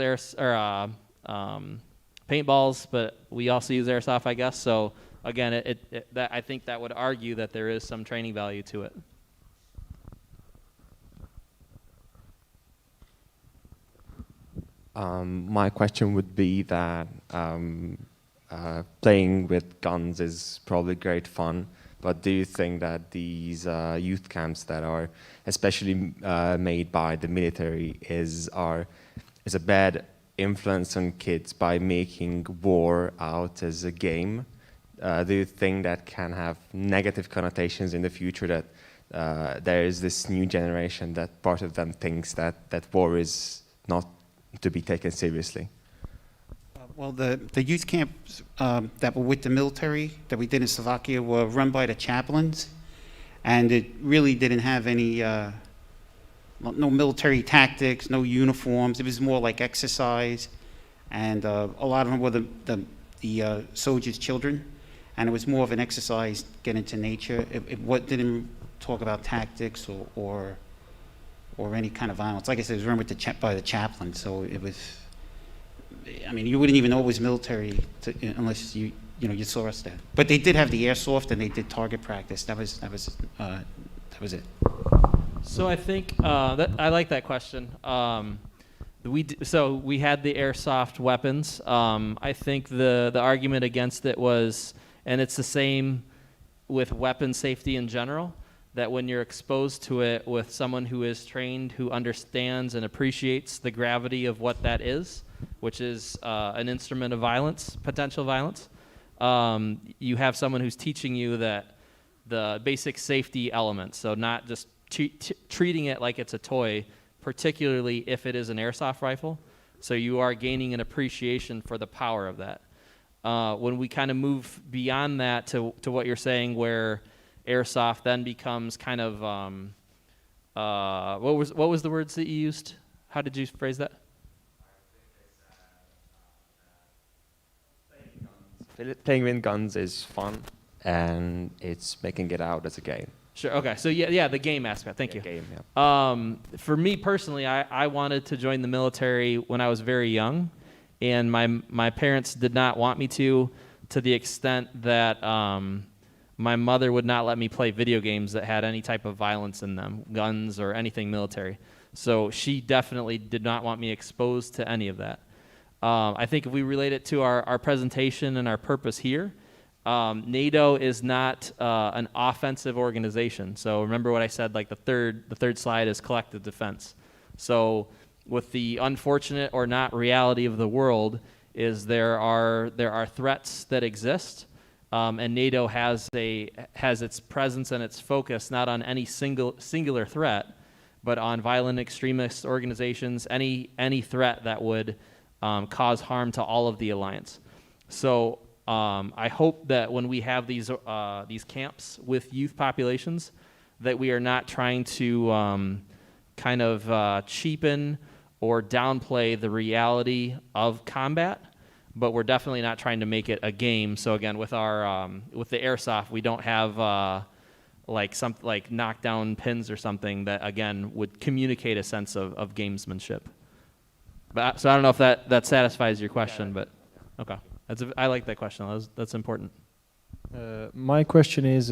paintballs, but we also use airsoft, I guess. So again, I think that would argue that there is some training value to it. My question would be that playing with guns is probably great fun, but do you think that these youth camps that are especially made by the military is a bad influence on kids by making war out as a game? Do you think that can have negative connotations in the future, that there is this new generation that part of them thinks that war is not to be taken seriously? Well, the youth camps that were with the military that we did in Slovakia were run by the chaplains, and it really didn't have any no military tactics, no uniforms. It was more like exercise, and a lot of them were the soldiers' children, and it was more of an exercise, get into nature. It didn't talk about tactics or any kind of violence. Like I said, it was run by the chaplain, so it was I mean, you wouldn't even know it was military unless you saw us there. But they did have the airsoft and they did target practice. That was it. So I think I like that question. So we had the airsoft weapons. I think the argument against it was, and it's the same with weapon safety in general, that when you're exposed to it with someone who is trained, who understands and appreciates the gravity of what that is, which is an instrument of violence, potential violence, you have someone who's teaching you that the basic safety elements, so not just treating it like it's a toy, particularly if it is an airsoft rifle. So you are gaining an appreciation for the power of that. When we kind of move beyond that to what you're saying, where airsoft then becomes kind of what was the words that you used? How did you phrase that? Playing with guns is fun, and it's making it out as a game. Sure. Okay. So yeah, the game aspect. Thank you. Game, yeah. For me personally, I wanted to join the military when I was very young, and my parents did not want me to the extent that my mother would not let me play video games that had any type of violence in them, guns or anything military. So she definitely did not want me exposed to any of that. I think if we relate it to our presentation and our purpose here, NATO is not an offensive organization. So remember what I said, like the third slide is collective defense. So with the unfortunate or not reality of the world is there are threats that exist, and NATO has its presence and its focus not on any singular threat, but on violent extremist organizations, any threat that would cause harm to all of the alliance. So I hope that when we have these camps with youth populations, that we are not trying to kind of cheapen or downplay the reality of combat, but we're definitely not trying to make it a game. So again, with our with the airsoft, we don't have like knockdown pins or something that again would communicate a sense of gamesmanship. But so I don't know if that satisfies your question, but okay. I like that question. That's important. My question is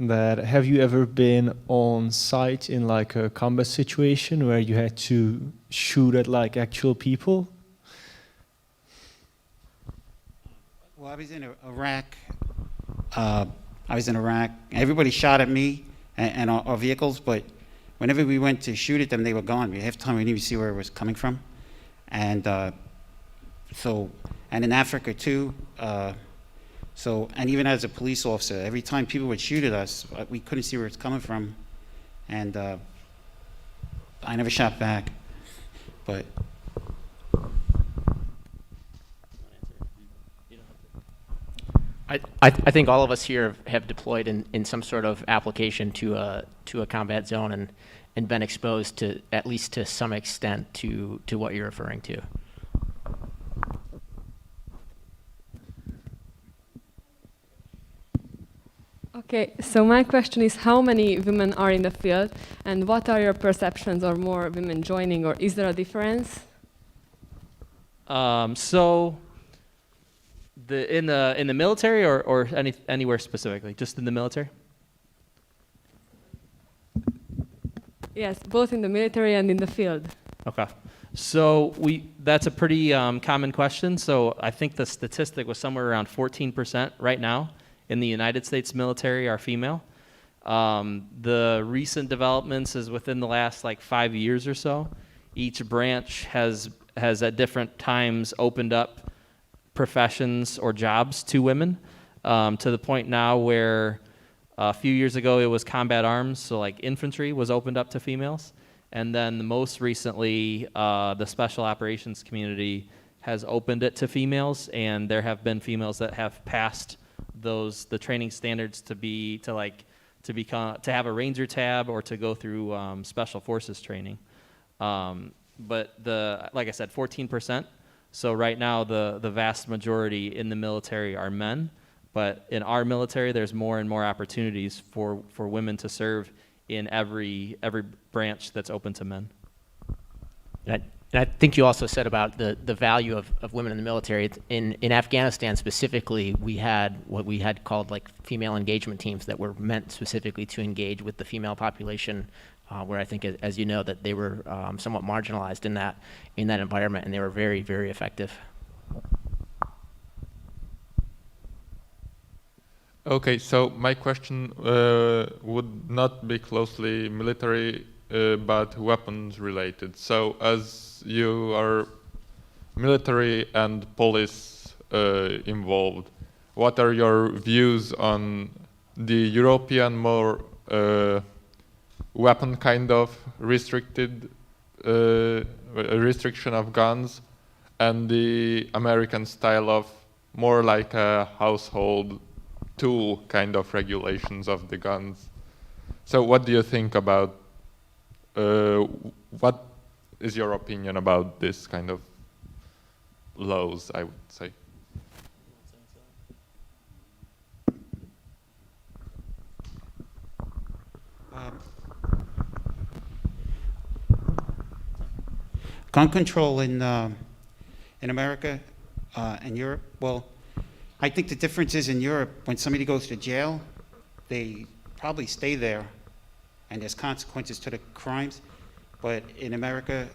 that have you ever been on site in like a combat situation where you had to shoot at like actual people? Well, I was in Iraq. Everybody shot at me and our vehicles, but whenever we went to shoot at them, they were gone. Half the time we didn't even see where it was coming from. And and in Africa too. And even as a police officer, every time people would shoot at us, we couldn't see where it's coming from. And I never shot back, but. I think all of us here have deployed in some sort of application to a combat zone and been exposed to, at least to some extent, to what you're referring to. Okay, so my question is, how many women are in the field, and what are your perceptions of more women joining, or is there a difference? So in the military or anywhere specifically, just in the military? Yes, both in the military and in the field. Okay. So that's a pretty common question. So I think the statistic was somewhere around 14% right now in the United States military are female. The recent developments is within the last 5 years or so. Each branch has at different times opened up professions or jobs to women, to the point now where a few years ago it was combat arms, so like infantry was opened up to females. And then most recently, the special operations community has opened it to females, and there have been females that have passed the training standards to have a ranger tab or to go through special forces training. But like I said, 14%. So right now the vast majority in the military are men, but in our military there's more and more opportunities for women to serve in every branch that's open to men. And I think you also said about the value of women in the military. In Afghanistan specifically, we had what we had called like female engagement teams that were meant specifically to engage with the female population, where I think, as you know, that they were somewhat marginalized in that environment, and they were very, very effective. Okay, so my question would not be closely military, but weapons related. So as you are military and police involved, what are your views on the European more weapon kind of restricted restriction of guns, and the American style of more like a household tool kind of regulations of the guns? So what do you think about, what is your opinion about this kind of laws, I would say? Gun control in America and Europe, well, I think the difference is in Europe, when somebody goes to jail, they probably stay there, and there's consequences to the crimes. But in America,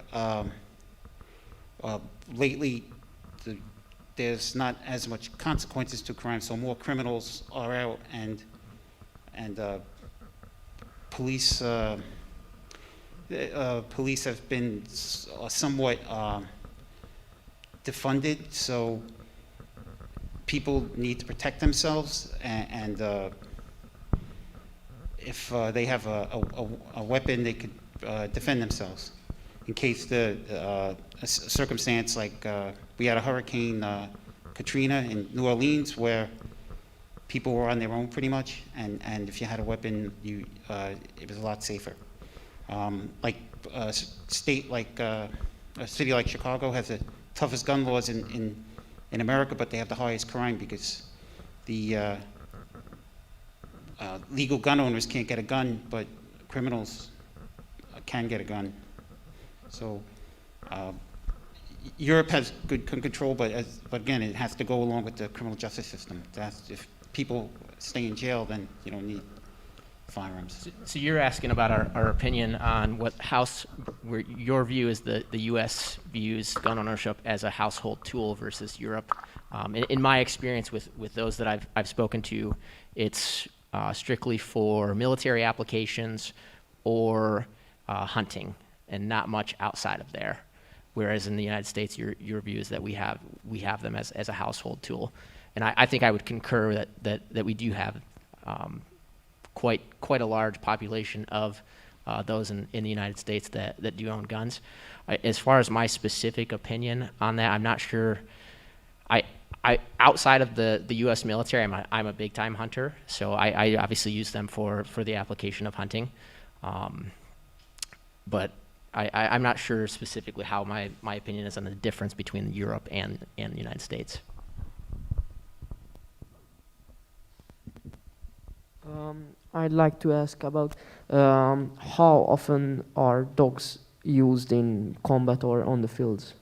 lately, there's not as much consequences to crime, so more criminals are out, and police police have been somewhat defunded, so people need to protect themselves, and if they have a weapon, they could defend themselves in case a circumstance like we had a Hurricane Katrina in New Orleans where people were on their own pretty much, and if you had a weapon, it was a lot safer. Like a state like a city like Chicago has the toughest gun laws in America, but they have the highest crime because the legal gun owners can't get a gun, but criminals can get a gun. So Europe has good gun control, but again, it has to go along with the criminal justice system. If people stay in jail, then you don't need firearms. So you're asking about our opinion on where your view is the U.S. views gun ownership as a household tool versus Europe. In my experience with those that I've spoken to, it's strictly for military applications or hunting, and not much outside of there. Whereas in the United States, your view is that we have them as a household tool, and I think I would concur that we do have quite a large population of those in the United States that do own guns. As far as my specific opinion on that, I'm not sure. I outside of the U.S. military, I'm a big time hunter, so I obviously use them for the application of hunting, but I'm not sure specifically how my opinion is on the difference between Europe and the United States. I'd like to ask about how often are dogs used in combat or on the fields?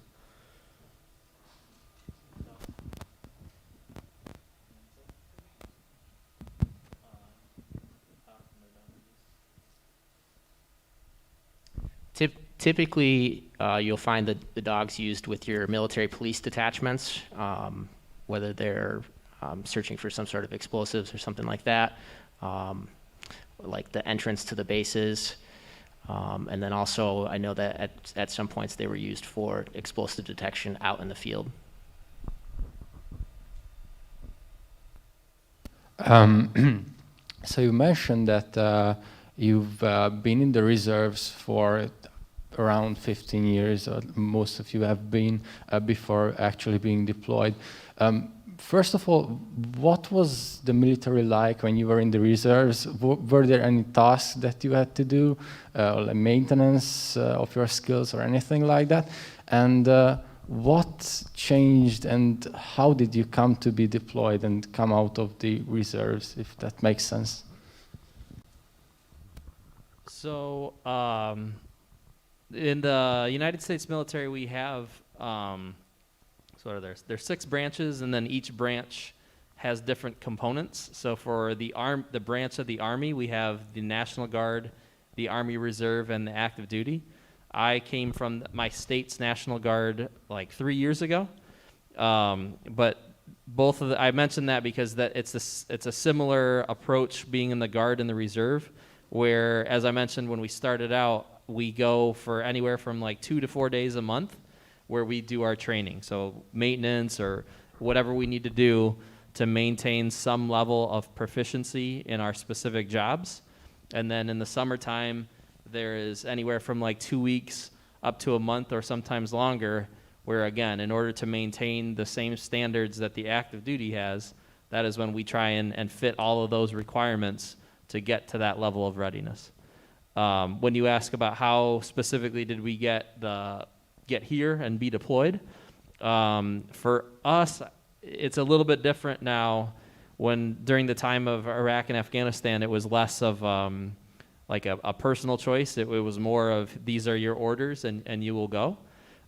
Typically, you'll find the dogs used with your military police detachments, whether they're searching for some sort of explosives or something like that, like the entrance to the bases. And then also, I know that at some points they were used for explosive detection out in the field. So you mentioned that you've been in the reserves for around 15 years, or most of you have been before actually being deployed. First of all, what was the military like when you were in the reserves? Were there any tasks that you had to do, like maintenance of your skills or anything like that? And what changed, and how did you come to be deployed and come out of the reserves, if that makes sense? So In the United States military, we have there's 6 branches, and then each branch has different components. So for the branch of the Army, we have the National Guard, the Army Reserve, and the active duty. I came from my state's National Guard like 3 years ago, but both of the, I mentioned that because that it's a similar approach being in the Guard and the Reserve, where, as I mentioned when we started out, we go for anywhere from like 2 to 4 days a month where we do our training. So maintenance or whatever we need to do to maintain some level of proficiency in our specific jobs. And then in the summertime, there is anywhere from like 2 weeks up to a month or sometimes longer, where again, in order to maintain the same standards that the active duty has, that is when we try and fit all of those requirements to get to that level of readiness. When you ask about how specifically did we get here and be deployed, for us, it's a little bit different now. When during the time of Iraq and Afghanistan, it was less of like a personal choice. It was more of these are your orders and you will go.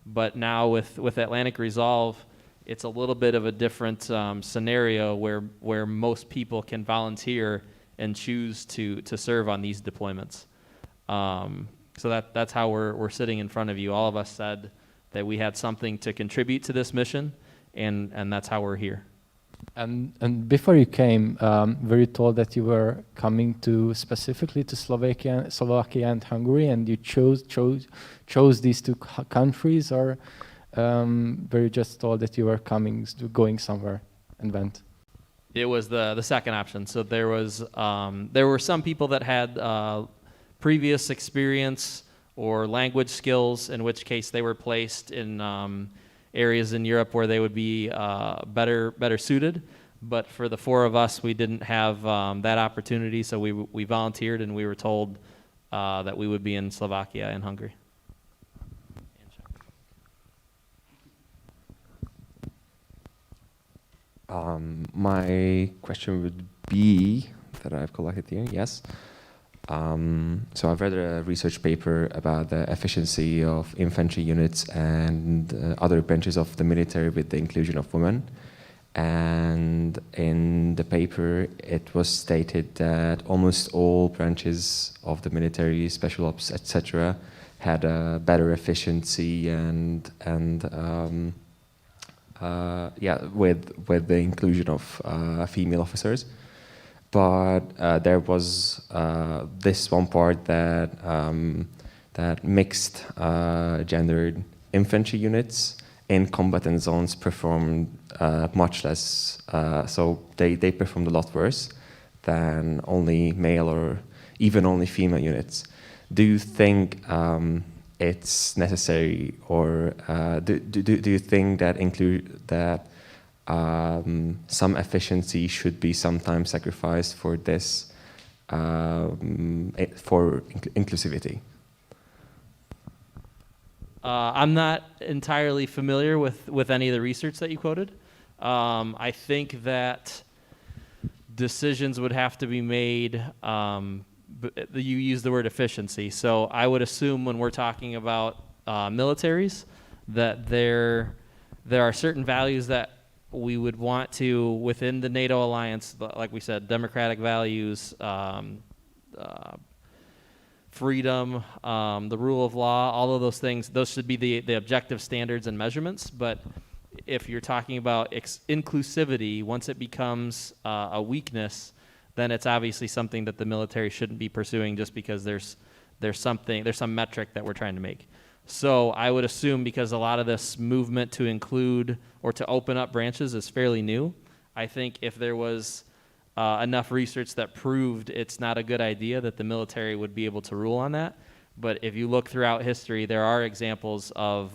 But now with Atlantic Resolve, it's a little bit of a different scenario where most people can volunteer and choose to serve on these deployments. So that's how we're sitting in front of you. All of us said that we had something to contribute to this mission, and that's how we're here. And before you came, were you told that you were coming specifically to Slovakia and Hungary, and you chose these 2 countries, or were you just told that you were going somewhere and went? It was the second option. So there were some people that had previous experience or language skills, in which case they were placed in areas in Europe where they would be better suited. But for the 4 of us, we didn't have that opportunity, so we volunteered, and we were told that we would be in Slovakia and Hungary. My question would be, that I've collected here, yes. So I've read a research paper about the efficiency of infantry units and other branches of the military with the inclusion of women. And in the paper, it was stated that almost all branches of the military, special ops, etc., had a better efficiency and with the inclusion of female officers. But there was this one part that mixed gendered infantry units in combatant zones performed much less. So they performed a lot worse than only male or even only female units. Do you think it's necessary, or do you think that some efficiency should be sometimes sacrificed for this, for inclusivity? I'm not entirely familiar with any of the research that you quoted. I think that decisions would have to be made. You use the word efficiency, so I would assume when we're talking about militaries that there are certain values that we would want to, within the NATO alliance, like we said, democratic values, freedom, the rule of law, all of those things, those should be the objective standards and measurements. But if you're talking about inclusivity, once it becomes a weakness, then it's obviously something that the military shouldn't be pursuing just because there's some metric that we're trying to make. So I would assume, because a lot of this movement to include or to open up branches is fairly new, I think if there was enough research that proved it's not a good idea, that the military would be able to rule on that. But if you look throughout history, there are examples of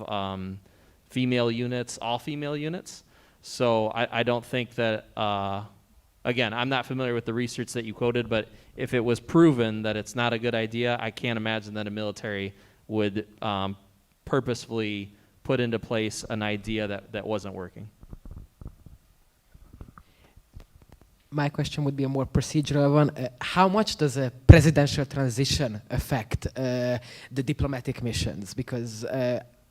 female units, all female units. So I don't think that, again, I'm not familiar with the research that you quoted, but if it was proven that it's not a good idea, I can't imagine that a military would purposefully put into place an idea that wasn't working. my question would be a more procedural one. How much does a presidential transition affect the diplomatic missions? Because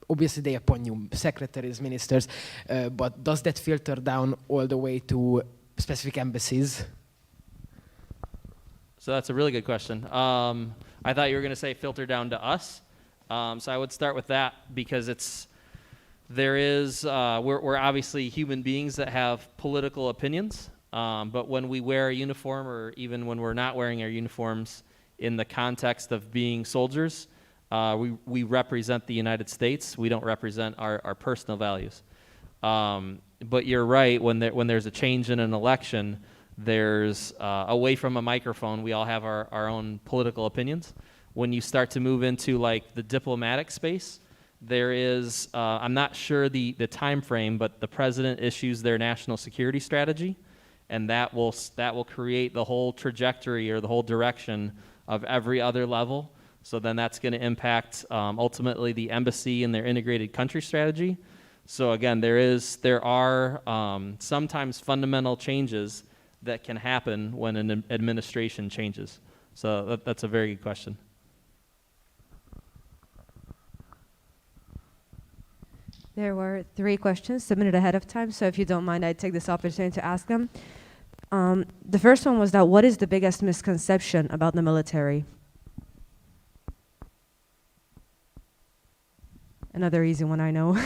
obviously they appoint new secretaries, ministers, but does that filter down all the way to specific embassies? So that's a really good question. I thought you were going to say filter down to us. So I would start with that because we're obviously human beings that have political opinions. But when we wear a uniform, or even when we're not wearing our uniforms in the context of being soldiers, we represent the United States. We don't represent our personal values. But you're right, when there's a change in an election, there's away from a microphone, we all have our own political opinions. When you start to move into like the diplomatic space, there is, I'm not sure the time frame, but the president issues their national security strategy, and that will create the whole trajectory or the whole direction of every other level. So then that's going to impact ultimately the embassy and their integrated country strategy. So again, there are sometimes fundamental changes that can happen when an administration changes. So that's a very good question. There were 3 questions submitted ahead of time, so if you don't mind, I'd take this opportunity to ask them. The first one was that what is the biggest misconception about the military? Another easy one, I know.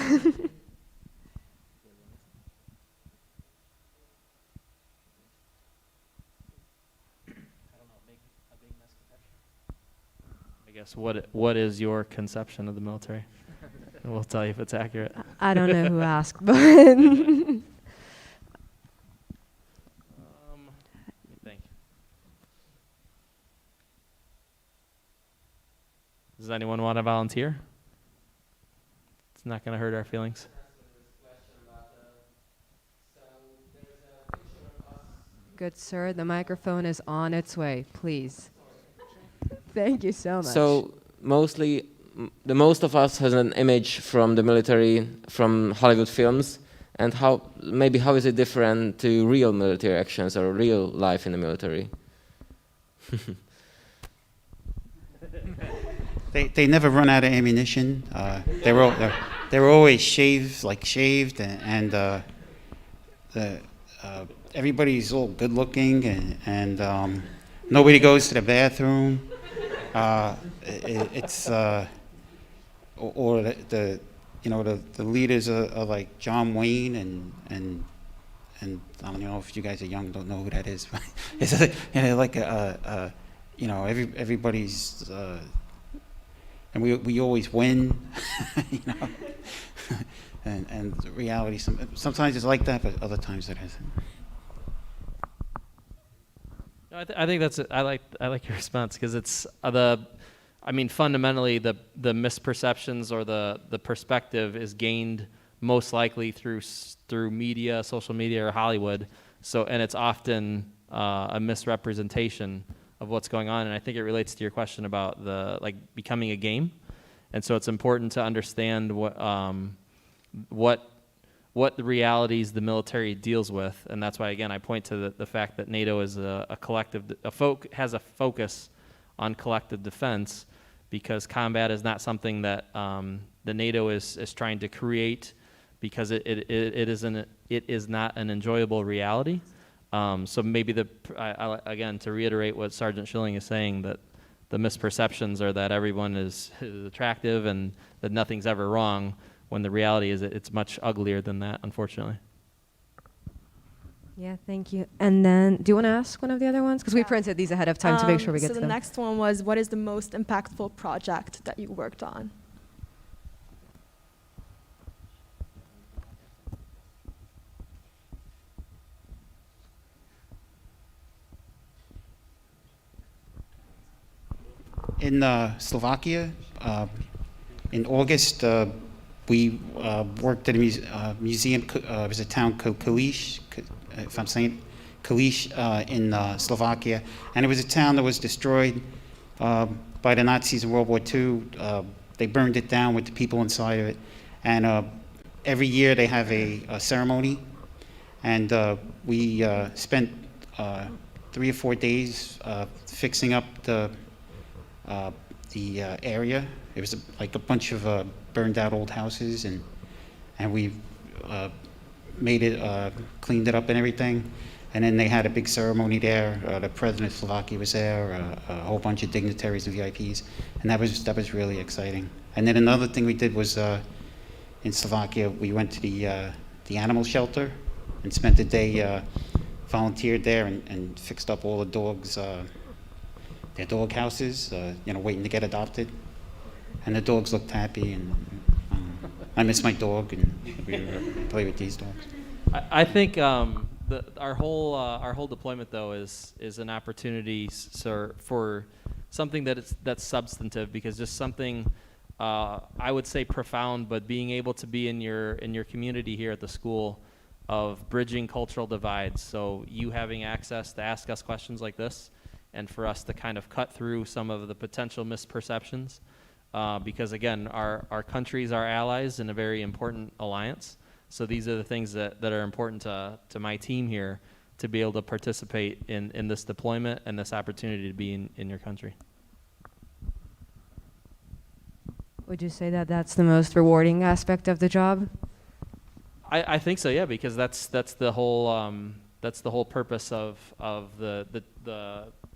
I guess what is your conception of the military? And we'll tell you if it's accurate. I don't know who asked, but let me think. Does anyone want to volunteer? It's not going to hurt our feelings. Good sir, the microphone is on its way, please. Thank you so much. So mostly, the most of us has an image from the military, from Hollywood films, and how is it different to real military actions or real life in the military? They never run out of ammunition. They're always shaved, and everybody's all good looking, and nobody goes to the bathroom. Or the leaders are like John Wayne and I don't know if you guys are young, don't know who that is, but it's everybody's and we always win, and the reality sometimes it's like that, but other times it isn't. No, I think I like your response because it's fundamentally the misperceptions or the perspective is gained most likely through media, social media, or Hollywood. So, and it's often a misrepresentation of what's going on. And I think it relates to your question about becoming a game. And so it's important to understand what the realities the military deals with, and that's why again I point to the fact that NATO is has a focus on collective defense, because combat is not something that the NATO is trying to create, because it is not an enjoyable reality. So maybe again, to reiterate what Sergeant Schilling is saying, that the misperceptions are that everyone is attractive and that nothing's ever wrong, when the reality is it's much uglier than that, unfortunately. Yeah, thank you. And then, do you want to ask one of the other ones? Because we printed these ahead of time to make sure we get to them. So the next one was, what is the most impactful project that you worked on? In Slovakia, in August, we worked at a museum. It was a town called Kalisz, if I'm saying Kalisz, in Slovakia, and it was a town that was destroyed by the Nazis in World War II. They burned it down with the people inside of it, and every year they have a ceremony, and we spent 3 or 4 days fixing up the area. It was like a bunch of burned out old houses, and we made it, cleaned it up and everything. And then they had a big ceremony there. The president of Slovakia was there, a whole bunch of dignitaries and VIPs, and that was really exciting. And then another thing we did was in Slovakia, we went to the animal shelter and spent the day, volunteered there and fixed up all the dogs, their dog houses, waiting to get adopted. And the dogs looked happy, and I miss my dog, and we play with these dogs. I think our whole deployment though is an opportunity for something that's substantive, because just something I would say profound, but being able to be in your community here at the school, of bridging cultural divides. So you having access to ask us questions like this, and for us to kind of cut through some of the potential misperceptions, because again, our countries are allies in a very important alliance. So these are the things that are important to my team here, to be able to participate in this deployment and this opportunity to be in your country. Would you say that that's the most rewarding aspect of the job? I think so, yeah, because that's the whole purpose of the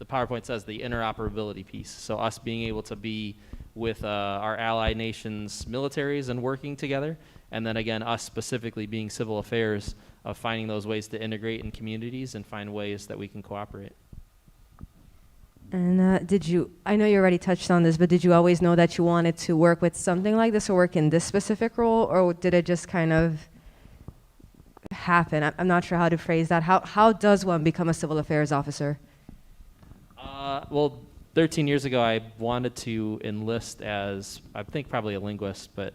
PowerPoint says, the interoperability piece. So us being able to be with our ally nations' militaries and working together, and then again us specifically being civil affairs, of finding those ways to integrate in communities and find ways that we can cooperate. And I know you already touched on this, but did you always know that you wanted to work with something like this or work in this specific role, or did it just kind of happen? I'm not sure how to phrase that. How does one become a civil affairs officer? Well, 13 years ago, I wanted to enlist as, I think probably a linguist, but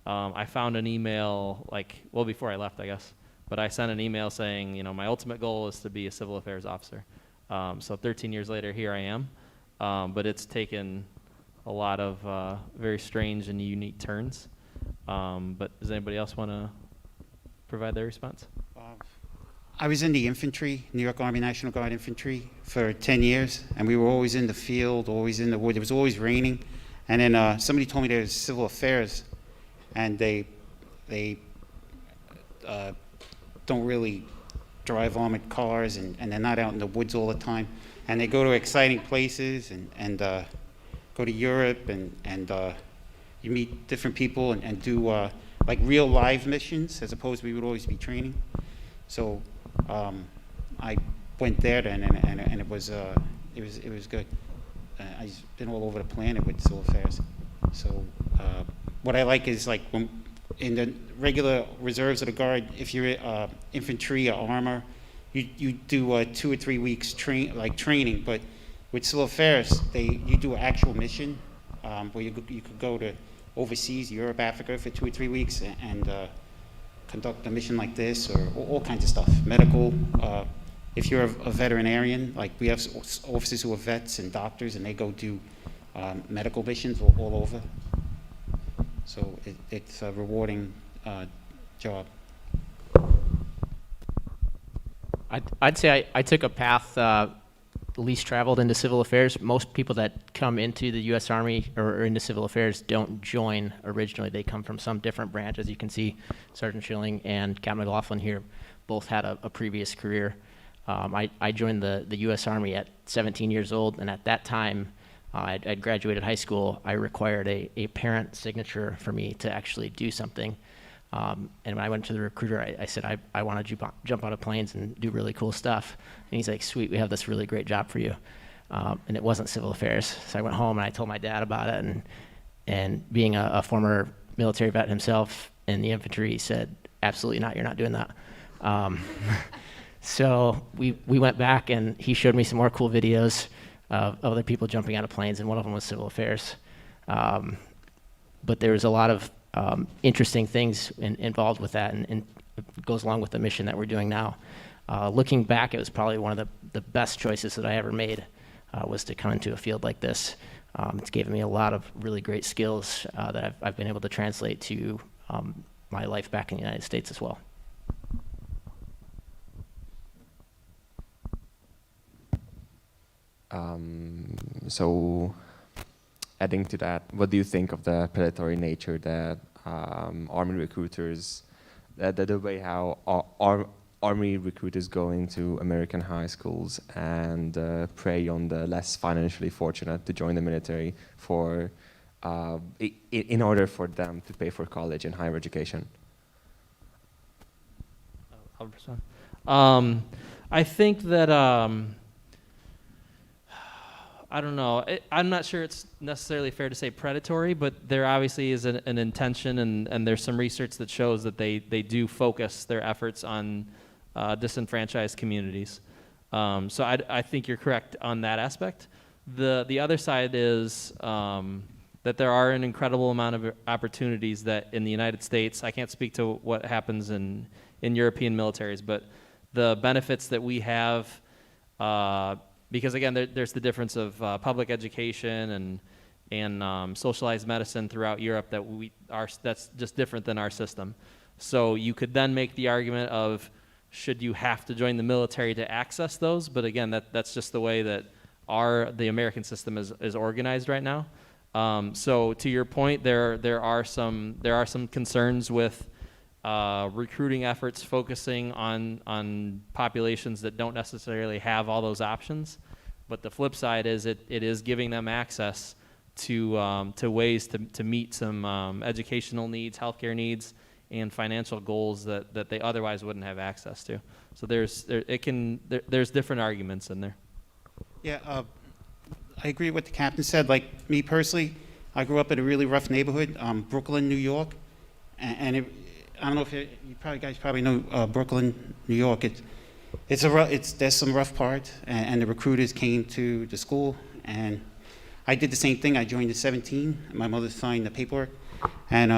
I found an email, before I left, I guess, but I sent an email saying, my ultimate goal is to be a civil affairs officer. So 13 years later, here I am, but it's taken a lot of very strange and unique turns. But does anybody else want to provide their response? I was in the infantry, New York Army National Guard infantry, for 10 years, and we were always in the field, always in the wood. It was always raining, and then somebody told me there was civil affairs, and they don't really drive armored cars, and they're not out in the woods all the time, and they go to exciting places and go to Europe, and you meet different people and do like real live missions, as opposed to we would always be training. So I went there then, and it was good. I've been all over the planet with civil affairs. So what I like is, like, when in the regular reserves of the Guard, if you're infantry or armor, you do 2 or 3 weeks training. But with civil affairs, you do an actual mission where you could go to overseas, Europe, Africa, for 2 or 3 weeks and conduct a mission like this, or all kinds of stuff. Medical. If you're a veterinarian, like we have officers who are vets and doctors, and they go do medical missions all over. So it's a rewarding job. I'd say I took a path least traveled into civil affairs. Most people that come into the U.S. Army or into civil affairs don't join originally. They come from some different branch. As you can see, Sergeant Schilling and Captain McLaughlin here both had a previous career. I joined the U.S. Army at 17 years old, and at that time, I'd graduated high school. I required a parent signature for me to actually do something. And when I went to the recruiter, I said, I want to jump out of planes and do really cool stuff. And he's like, sweet, we have this really great job for you. And it wasn't civil affairs. So I went home and I told my dad about it. And being a former military vet himself in the infantry, he said, absolutely not, you're not doing that. So we went back and he showed me some more cool videos of other people jumping out of planes, and one of them was civil affairs. But there was a lot of interesting things involved with that, and it goes along with the mission that we're doing now. Looking back, it was probably one of the best choices that I ever made, was to come into a field like this. It's given me a lot of really great skills that I've been able to translate to my life back in the United States as well. So, adding to that, what do you think of the predatory nature that Army recruiters, the way how Army recruiters go into American high schools and prey on the less financially fortunate to join the military for, in order for them to pay for college and higher education? I'll respond. I think that I don't know. I'm not sure it's necessarily fair to say predatory, but there obviously is an intention, and there's some research that shows that they do focus their efforts on disenfranchised communities. So I think you're correct on that aspect. The other side is that there are an incredible amount of opportunities that in the United States, I can't speak to what happens in European militaries, but the benefits that we have, because again, there's the difference of public education and socialized medicine throughout Europe that's just different than our system. So you could then make the argument of, should you have to join the military to access those? But again, that's just the way that the American system is organized right now. So to your point, there are some concerns with recruiting efforts focusing on populations that don't necessarily have all those options. But the flip side is it is giving them access to ways to meet some educational needs, healthcare needs, and financial goals that they otherwise wouldn't have access to. So there's different arguments in there. Yeah, I agree with what the captain said. Like me personally, I grew up in a really rough neighborhood, Brooklyn, New York, and I don't know if you guys probably know Brooklyn, New York. There's some rough parts, and the recruiters came to the school, and I did the same thing. I joined at 17. My mother signed the paperwork, and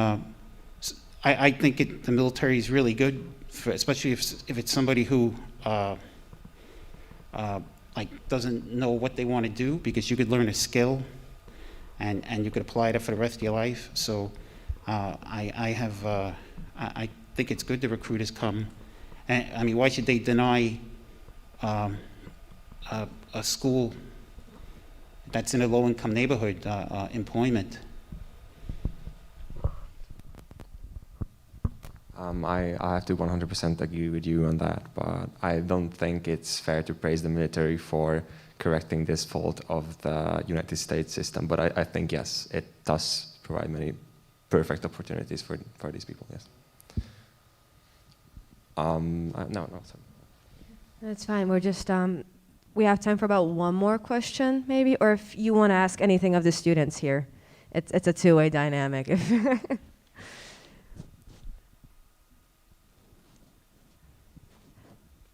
I think the military is really good, especially if it's somebody who doesn't know what they want to do, because you could learn a skill, and you could apply it for the rest of your life. So I think it's good the recruiters come. And, I mean, why should they deny a school that's in a low-income neighborhood employment? I have to 100% agree with you on that, but I don't think it's fair to praise the military for correcting this fault of the United States system. But I think, yes, it does provide many perfect opportunities for these people, yes. No, sorry. That's fine. We're just, we have time for about one more question, maybe, or if you want to ask anything of the students here. It's a two-way dynamic.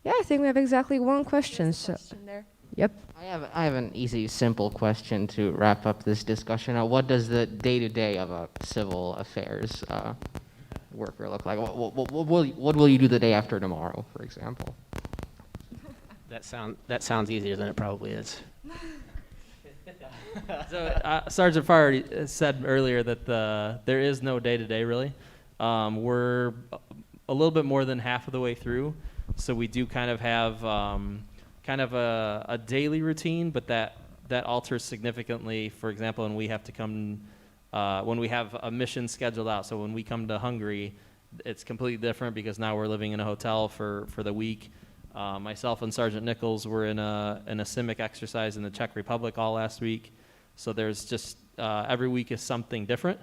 Yeah, I think we have exactly one question. So, There. yep. I have an easy, simple question to wrap up this discussion. What does the day-to-day of a civil affairs worker look like? What will you do the day after tomorrow, for example? That sounds easier than it probably is. So Sergeant Farr already said earlier that there is no day-to-day really. We're a little bit more than half of the way through, so we do kind of have a daily routine, but that alters significantly. For example, when we have to come, when we have a mission scheduled out. So when we come to Hungary, it's completely different because now we're living in a hotel for the week. Myself and Sergeant Nichols were in a CIMIC exercise in the Czech Republic all last week. So there's just every week is something different,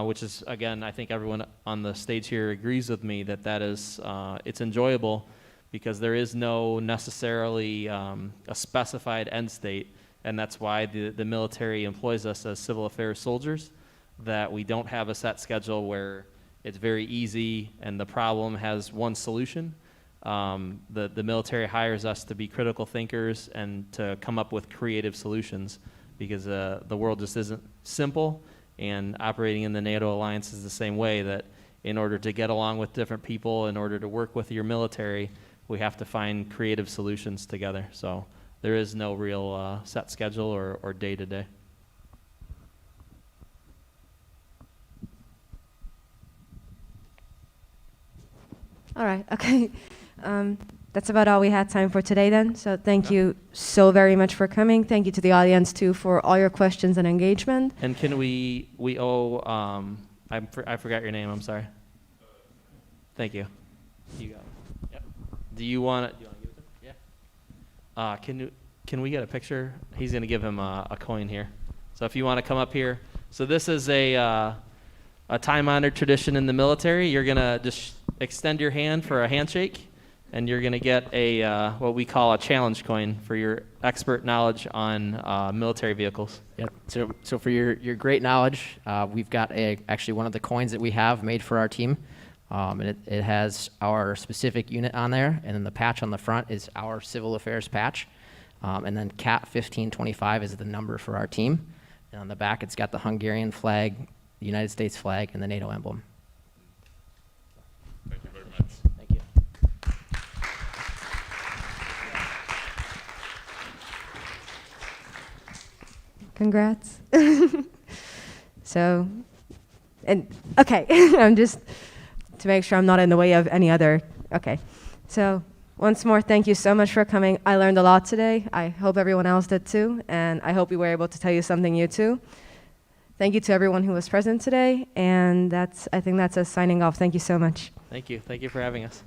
which is, again, I think everyone on the stage here agrees with me that is it's enjoyable because there is no necessarily a specified end state, and that's why the military employs us as civil affairs soldiers, that we don't have a set schedule where it's very easy and the problem has one solution. The military hires us to be critical thinkers and to come up with creative solutions because the world just isn't simple, and operating in the NATO alliance is the same way, that in order to get along with different people, in order to work with your military, we have to find creative solutions together. So there is no real set schedule or day-to-day. All right, okay. that's about all we had time for today then. So thank you so very much for coming. Thank you to the audience too for all your questions and engagement. And can we owe, I forgot your name, I'm sorry. Thank you. You got it. Yep. Do you want to give it to him? Yeah. Can we get a picture? He's going to give him a coin here. So if you want to come up here. So this is a time-honored tradition in the military. You're going to just extend your hand for a handshake, and you're going to get a what we call a challenge coin for your expert knowledge on military vehicles. Yep. So for your great knowledge, we've got actually one of the coins that we have made for our team. And it has our specific unit on there, and then the patch on the front is our civil affairs patch. And then CAT 1525 is the number for our team. And on the back, it's got the Hungarian flag, the United States flag, and the NATO emblem. Thank you very much. Thank you. Congrats. So, and okay, I'm just to make sure I'm not in the way of any other. Okay, so once more, thank you so much for coming. I learned a lot today. I hope everyone else did too, and I hope we were able to tell you something new too. Thank you to everyone who was present today, and I think that's us signing off. Thank you so much. Thank you. Thank you for having us.